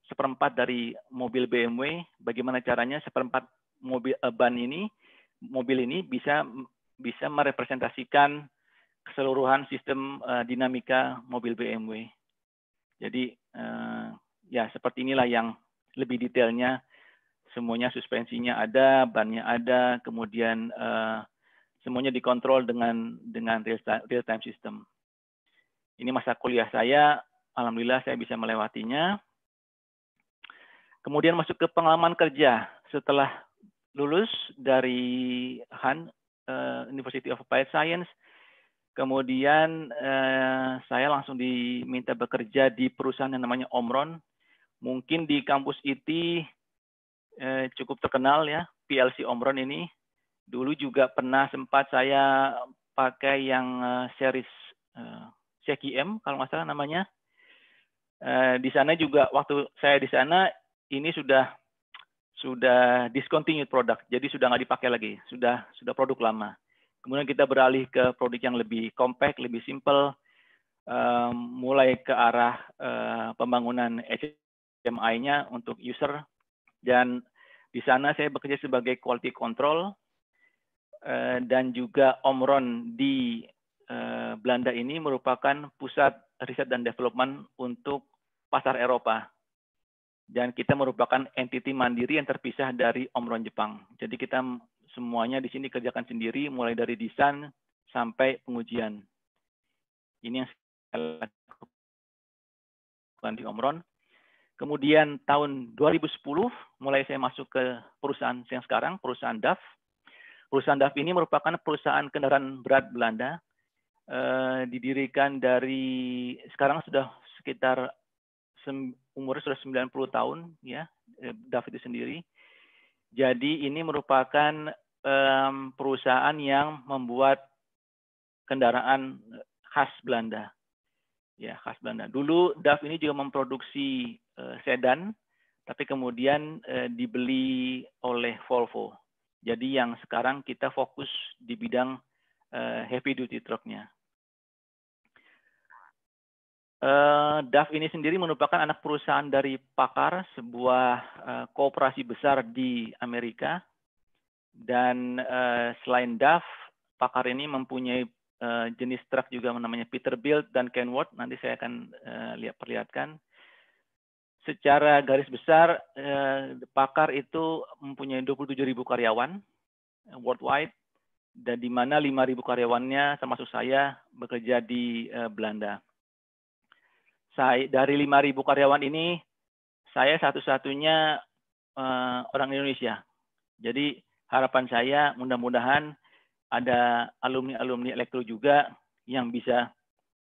Speaker 5: seperempat dari mobil BMW. Bagaimana caranya seperempat mobil ini bisa merepresentasikan keseluruhan sistem dinamika mobil BMW. Jadi ya seperti inilah yang lebih detailnya. Semuanya suspensinya ada, bannya ada, kemudian semuanya dikontrol dengan real time system. Ini masa kuliah saya, alhamdulillah saya bisa melewatinya. Kemudian masuk ke pengalaman kerja setelah lulus dari University of Applied Science. Kemudian saya langsung diminta bekerja di perusahaan yang namanya Omron. Mungkin di kampus IT cukup terkenal ya, PLC Omron ini. Dulu juga pernah sempat saya pakai yang series CQM kalau nggak salah namanya. Di sana juga waktu saya di sana ini sudah discontinued product, jadi sudah nggak dipakai lagi, sudah produk lama. Kemudian kita beralih ke produk yang lebih compact, lebih simple, mulai ke arah pembangunan HMI-nya untuk user, dan di sana saya bekerja sebagai quality control, dan juga Omron di Belanda ini merupakan pusat riset dan development untuk pasar Eropa. Dan kita merupakan entiti mandiri yang terpisah dari Omron Jepang. Jadi kita semuanya di sini kerjakan sendiri, mulai dari desain sampai pengujian. Ini yang saya lakukan di Omron. Kemudian tahun 2010 mulai saya masuk ke perusahaan yang sekarang, perusahaan DAF. Perusahaan DAF ini merupakan perusahaan kendaraan berat Belanda. Didirikan dari sekarang sudah sekitar umurnya sudah 90 tahun ya, DAF itu sendiri. Jadi ini merupakan perusahaan yang membuat kendaraan khas Belanda. Ya, khas Belanda. Dulu DAF ini juga memproduksi sedan, tapi kemudian dibeli oleh Volvo. Jadi yang sekarang kita fokus di bidang heavy duty truck-nya. DAF ini sendiri merupakan anak perusahaan dari Paccar, sebuah koperasi besar di Amerika. Dan selain DAF, Paccar ini mempunyai jenis truk juga namanya Peterbilt dan Kenworth. Nanti saya akan perlihatkan. Secara garis besar, Paccar itu mempunyai 27.000 karyawan worldwide, dan di mana 5.000 karyawannya termasuk saya bekerja di Belanda. Dari 5.000 karyawan ini, saya satu-satunya orang Indonesia. Jadi harapan saya mudah-mudahan ada alumni-alumni elektro juga yang bisa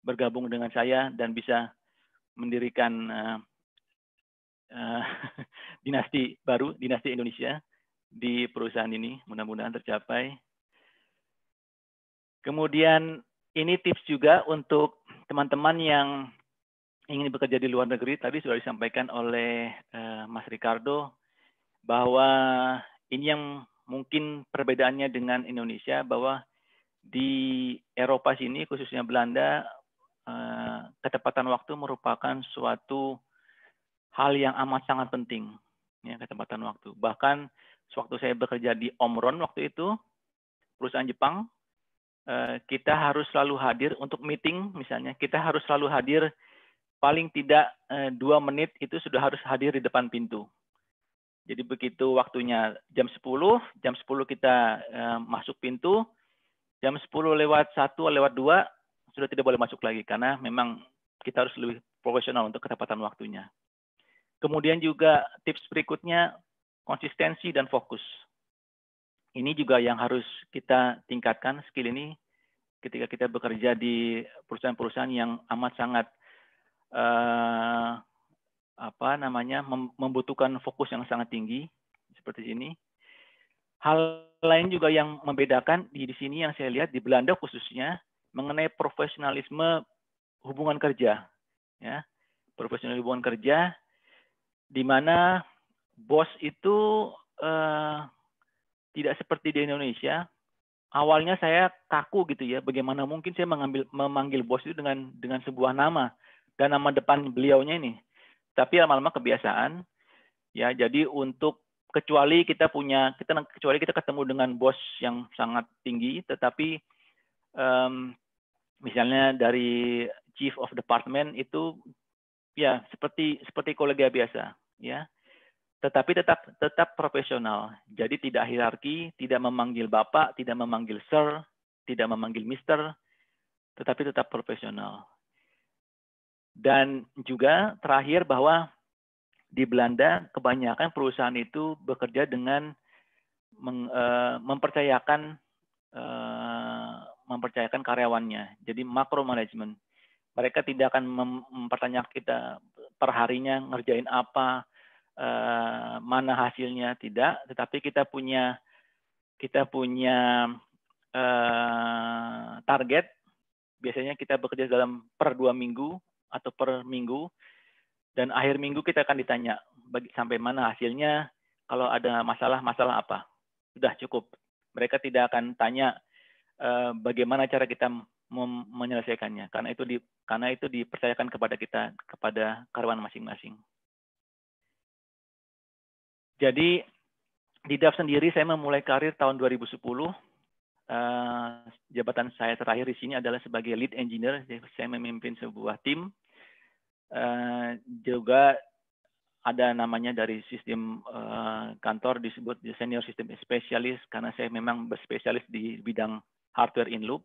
Speaker 5: bergabung dengan saya dan bisa mendirikan dinasti baru, dinasti Indonesia di perusahaan ini. Mudah-mudahan tercapai. Kemudian ini tips juga untuk teman-teman yang ingin bekerja di luar negeri. Tadi sudah disampaikan oleh Mas Ricardo bahwa ini yang mungkin perbedaannya dengan Indonesia, bahwa di Eropa sini khususnya Belanda, ketepatan waktu merupakan suatu hal yang amat sangat penting, ya, ketepatan waktu. Bahkan sewaktu saya bekerja di Omron waktu itu, perusahaan Jepang, kita harus selalu hadir untuk meeting misalnya, kita harus selalu hadir paling tidak 2 menit itu sudah harus hadir di depan pintu. Jadi begitu waktunya jam 10 kita masuk pintu, jam 10:01, 10:02 sudah tidak boleh masuk lagi, karena memang kita harus lebih profesional untuk ketepatan waktunya. Kemudian juga tips berikutnya, konsistensi dan fokus. Ini juga yang harus kita tingkatkan, skill ini, ketika kita bekerja di perusahaan-perusahaan yang amat sangat membutuhkan fokus yang sangat tinggi, seperti ini. Hal lain juga yang membedakan di sini yang saya lihat di Belanda khususnya, mengenai profesionalisme hubungan kerja, ya, profesional hubungan kerja, di mana bos itu tidak seperti di Indonesia. Awalnya saya kaku gitu ya, bagaimana mungkin saya memanggil bos itu dengan sebuah nama dan nama depan beliaunya ini. Tapi lama-lama kebiasaan, ya. Jadi kecuali kita ketemu dengan bos yang sangat tinggi, tetapi misalnya dari chief of department itu ya seperti kolega biasa, ya. Tetapi tetap profesional. Jadi tidak hierarki, tidak memanggil bapak, tidak memanggil sir, tidak memanggil mister, tetapi tetap profesional. Dan juga terakhir bahwa di Belanda kebanyakan perusahaan itu bekerja dengan mempercayakan karyawannya. Jadi makro management. Mereka tidak akan mempertanyakan kita perharinya ngerjain apa, mana hasilnya, tidak. Tetapi kita punya target. Biasanya kita bekerja per 2 minggu atau per minggu, dan akhir minggu kita akan ditanya sampai mana hasilnya, kalau ada masalah apa. Sudah cukup. Mereka tidak akan tanya bagaimana cara kita menyelesaikannya, karena itu dipercayakan kepada karyawan masing-masing. Jadi di DAF sendiri saya memulai karir tahun 2010. Jabatan saya terakhir di sini adalah sebagai lead engineer. Saya memimpin sebuah tim. Juga ada namanya dari sistem kantor disebut senior system specialist, karena saya memang berspesialis di bidang hardware in loop.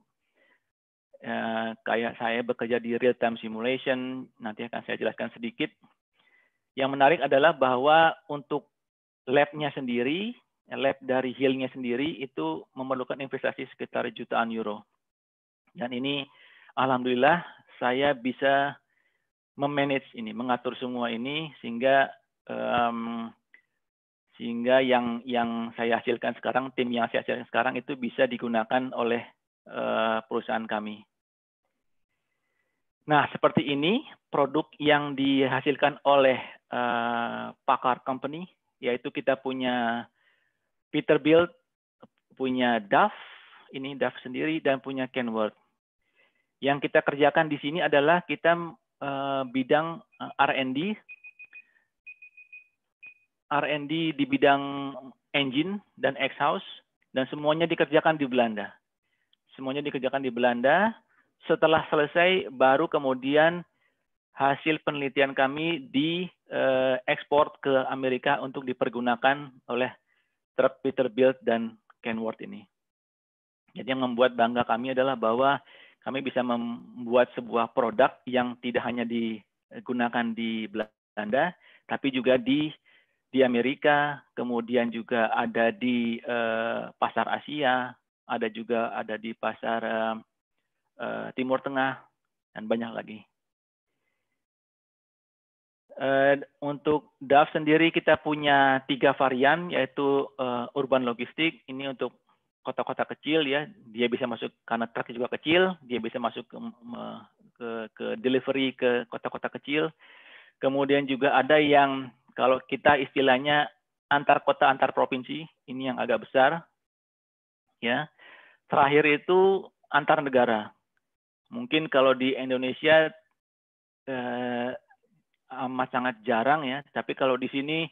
Speaker 5: Kayak saya bekerja di real time simulation, nanti akan saya jelaskan sedikit. Yang menarik adalah bahwa untuk lab-nya sendiri, lab dari Hill-nya sendiri itu memerlukan investasi sekitar jutaan euro. Dan ini alhamdulillah saya bisa memanage ini, mengatur semua ini sehingga yang saya hasilkan sekarang, tim yang saya hasilkan sekarang itu bisa digunakan oleh perusahaan kami. Nah, seperti ini produk yang dihasilkan oleh Packard Company, yaitu kita punya Peterbilt, punya DAF, ini DAF sendiri, dan punya Kenworth. Yang kita kerjakan di sini adalah kita bidang R&D di bidang engine dan exhaust, dan semuanya dikerjakan di Belanda. Semuanya dikerjakan di Belanda. Setelah selesai, baru kemudian hasil penelitian kami diekspor ke Amerika untuk dipergunakan oleh truk Peterbilt dan Kenworth ini. Jadi yang membuat bangga kami adalah bahwa kami bisa membuat sebuah produk yang tidak hanya digunakan di Belanda, tapi juga di Amerika, kemudian juga ada di pasar Asia, ada di pasar Timur Tengah, dan banyak lagi. Untuk DAF sendiri kita punya 3 varian, yaitu urban logistik. Ini untuk kota-kota kecil, ya. Dia bisa masuk karena truk juga kecil, dia bisa masuk ke delivery ke kota-kota kecil. Kemudian juga ada yang kalau kita istilahnya antar kota antar provinsi, ini yang agak besar, ya. Terakhir itu antar negara. Mungkin kalau di Indonesia amat sangat jarang, ya, tapi kalau di sini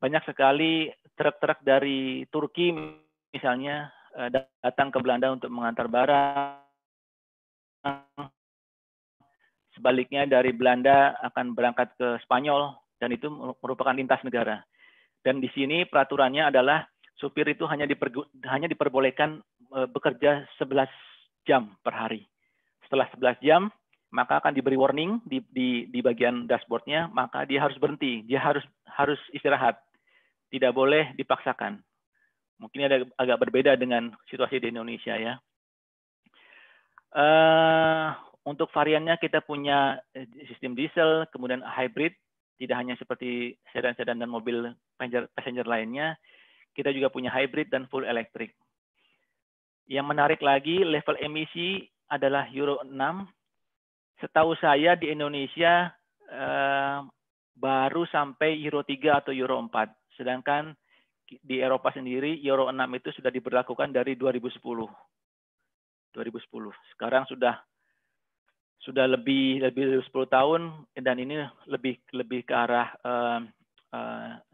Speaker 5: banyak sekali truk-truk dari Turki misalnya datang ke Belanda untuk mengantar barang. Sebaliknya dari Belanda akan berangkat ke Spanyol, dan itu merupakan lintas negara. Dan di sini peraturannya adalah supir itu hanya diperbolehkan bekerja 11 jam per hari. Setelah 11 jam, maka akan diberi warning di bagian dashboardnya, maka dia harus berhenti, dia harus istirahat, tidak boleh dipaksakan. Mungkin ada agak berbeda dengan situasi di Indonesia, ya. Untuk variannya kita punya sistem diesel, kemudian hybrid, tidak hanya seperti sedan-sedan dan mobil passenger lainnya, kita juga punya hybrid dan full electric. Yang menarik lagi, level emisi adalah Euro 6. Setahu saya di Indonesia baru sampai Euro 3 atau Euro 4. Sedangkan di Eropa sendiri Euro 6 itu sudah diberlakukan dari 2010. Sekarang sudah lebih 10 tahun, dan ini lebih ke arah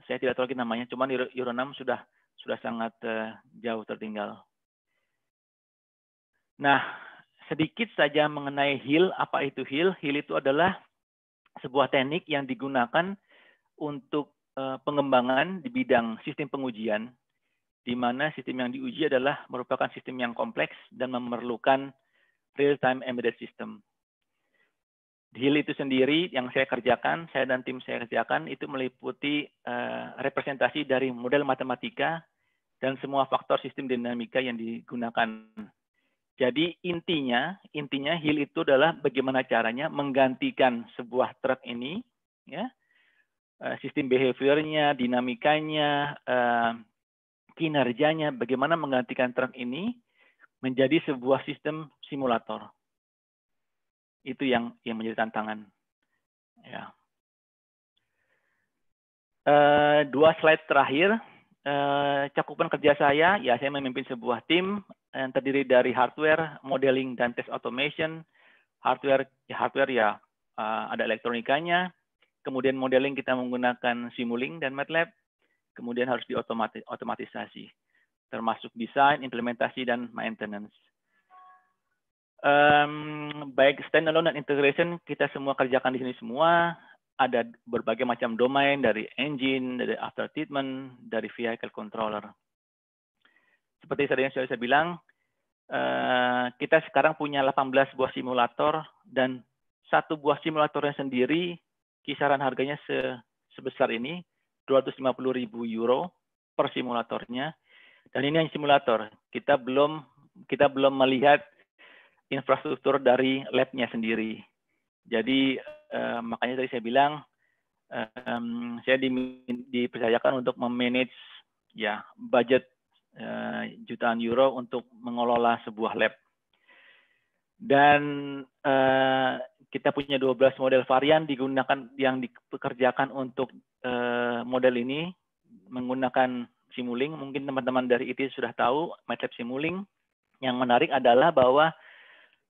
Speaker 5: saya tidak tahu lagi namanya, cuman Euro 6 sudah sangat jauh tertinggal. Nah, sedikit saja mengenai HIL. Apa itu HIL? HIL itu adalah sebuah teknik yang digunakan untuk pengembangan di bidang sistem pengujian, di mana sistem yang diuji adalah merupakan sistem yang kompleks dan memerlukan real-time embedded system. HIL itu sendiri yang saya kerjakan, saya dan tim saya kerjakan, itu meliputi representasi dari model matematika dan semua faktor sistem dinamika yang digunakan. Jadi intinya HIL itu adalah bagaimana caranya menggantikan sebuah truk ini, ya, sistem behaviornya, dinamikanya, kinerjanya, bagaimana menggantikan truk ini menjadi sebuah sistem simulator. Itu yang menjadi tantangan. Ya. 2 slide terakhir, cakupan kerja saya, ya saya memimpin sebuah tim yang terdiri dari hardware, modeling, dan test automation. Hardware ya ada elektronikanya, kemudian modeling kita menggunakan Simulink dan MATLAB, kemudian harus diotomatisasi, termasuk desain, implementasi, dan maintenance. Baik standalone dan integration kita semua kerjakan di sini semua. Ada berbagai macam domain, dari engine, dari after treatment, dari vehicle controller. Seperti tadi yang saya bilang, kita sekarang punya 18 buah simulator, dan satu buah simulatornya sendiri kisaran harganya sebesar ini, 250.000 euro per simulatornya. Dan ini hanya simulator. Kita belum melihat infrastruktur dari lab-nya sendiri. Jadi makanya tadi saya bilang saya dipercayakan untuk memanage ya budget jutaan euro untuk mengelola sebuah lab. Dan kita punya 12 model varian yang dipekerjakan untuk model ini menggunakan Simulink. Mungkin teman-teman dari IT sudah tahu MATLAB Simulink. Yang menarik adalah bahwa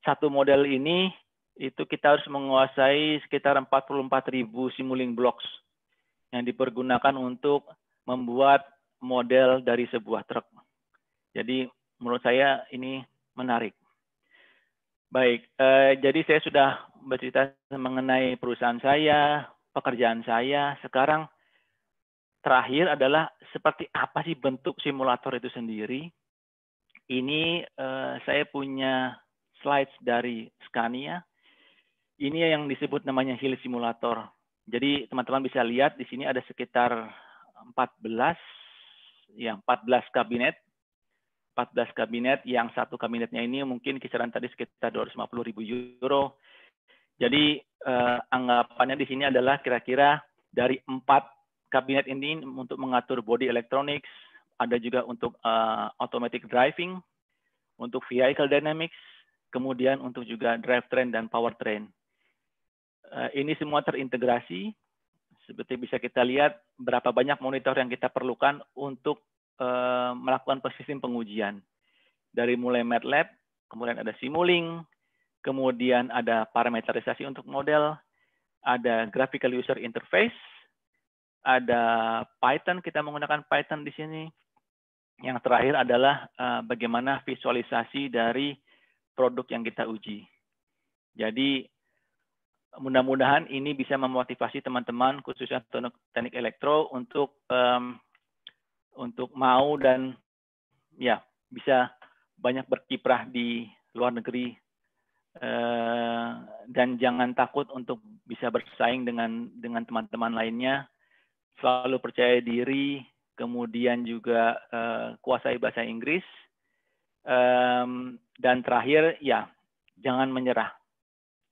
Speaker 5: satu model ini itu kita harus menguasai sekitar 44.000 Simulink blocks yang dipergunakan untuk membuat model dari sebuah truk. Jadi menurut saya ini menarik. Baik, jadi saya sudah bercerita mengenai perusahaan saya, pekerjaan saya. Sekarang terakhir adalah seperti apa sih bentuk simulator itu sendiri. Ini saya punya slides dari Scania. Ini yang disebut namanya HIL simulator. Jadi teman-teman bisa lihat di sini ada sekitar 14 kabinet. 14 kabinet, yang satu kabinetnya ini mungkin kisaran tadi sekitar 250.000 euro. Jadi anggapannya di sini adalah kira-kira dari 4 kabinet ini untuk mengatur body electronics, ada juga untuk automatic driving, untuk vehicle dynamics, kemudian untuk juga drivetrain dan powertrain. Ini semua terintegrasi. Seperti bisa kita lihat berapa banyak monitor yang kita perlukan untuk melakukan sistem pengujian. Dari mulai MATLAB, kemudian ada Simulink, kemudian ada parameterisasi untuk model, ada graphical user interface, ada Python, kita menggunakan Python di sini. Yang terakhir adalah bagaimana visualisasi dari produk yang kita uji. Jadi mudah-mudahan ini bisa memotivasi teman-teman khususnya teknik elektro untuk mau dan ya bisa banyak berkiprah di luar negeri, dan jangan takut untuk bisa bersaing dengan teman-teman lainnya. Selalu percaya diri, kemudian juga kuasai bahasa Inggris, dan terakhir ya jangan menyerah.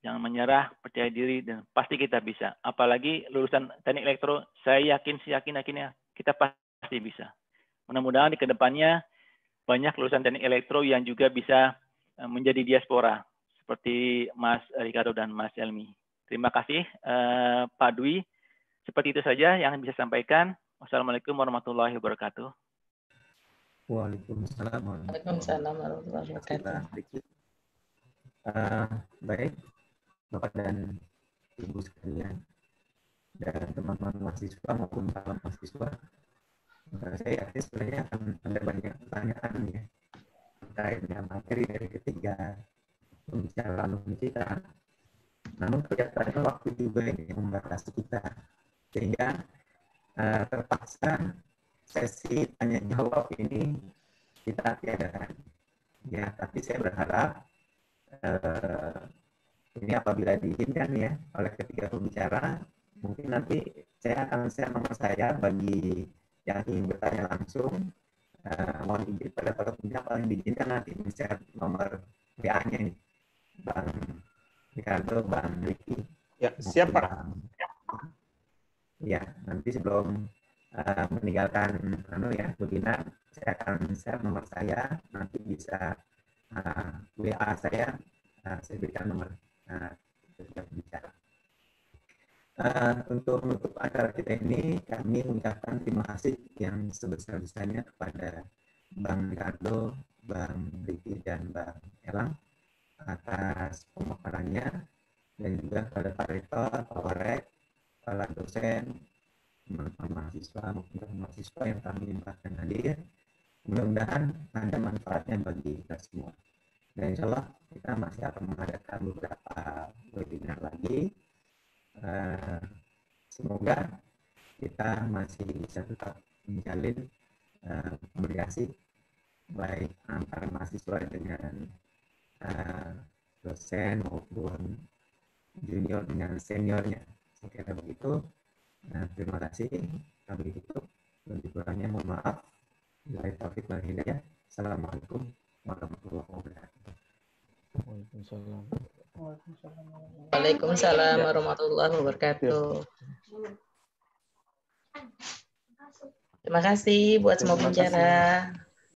Speaker 5: Jangan menyerah, percaya diri, dan pasti kita bisa. Apalagi lulusan teknik elektro, saya yakin ya kita pasti bisa. Mudah-mudahan di kedepannya banyak lulusan teknik elektro yang juga bisa menjadi diaspora. seperti Mas Ricardo dan Mas Helmi. Terima kasih Pak Dwi. Seperti itu saja yang bisa saya sampaikan. Wassalamualaikum warahmatullahi wabarakatuh.
Speaker 2: Waalaikumsalam
Speaker 1: warahmatullahi wabarakatuh.
Speaker 2: Baik, Bapak dan Ibu sekalian, dan teman-teman mahasiswa maupun calon mahasiswa, saya yakin sebenarnya akan ada banyak pertanyaan ya terkait dengan materi dari ketiga pembicaraan kita. Namun kelihatannya waktu juga ini membatasi kita, sehingga terpaksa sesi tanya jawab ini kita tiadakan. Ya, tapi saya berharap ini apabila diizinkan ya oleh ketiga pembicara, mungkin nanti saya akan share nomor saya bagi yang ingin bertanya langsung. Mohon izin pada para pembicara paling diizinkan nanti share nomor WA-nya nih, Bang Ricardo, Bang Ricky.
Speaker 4: Ya, siap Pak.
Speaker 2: Ya, nanti sebelum meninggalkan webinar, saya akan share nomor saya, nanti bisa WA saya berikan nomor ketika bicara. Untuk menutup acara kita ini, kami mengucapkan terima kasih yang sebesar-besarnya kepada Bang Ricardo, Bang Ricky, dan Bang Elang atas pemaparannya, dan juga kepada Pak Rektor, Pak Warek, para dosen, teman-teman mahasiswa maupun mahasiswa yang kami limpahkan hadir. Mudah-mudahan ada manfaatnya bagi kita semua. Dan insya Allah kita masih akan mengadakan beberapa webinar lagi. Semoga kita masih bisa tetap menjalin komunikasi baik antara mahasiswa dengan dosen maupun junior dengan seniornya. Saya kira begitu. Terima kasih. Kami tutup. Lebih kurangnya mohon maaf. Wabillahi taufiq wal hidayah. Assalamualaikum warahmatullahi wabarakatuh.
Speaker 1: Waalaikumsalam warahmatullahi wabarakatuh. Terima kasih buat semua pembicara.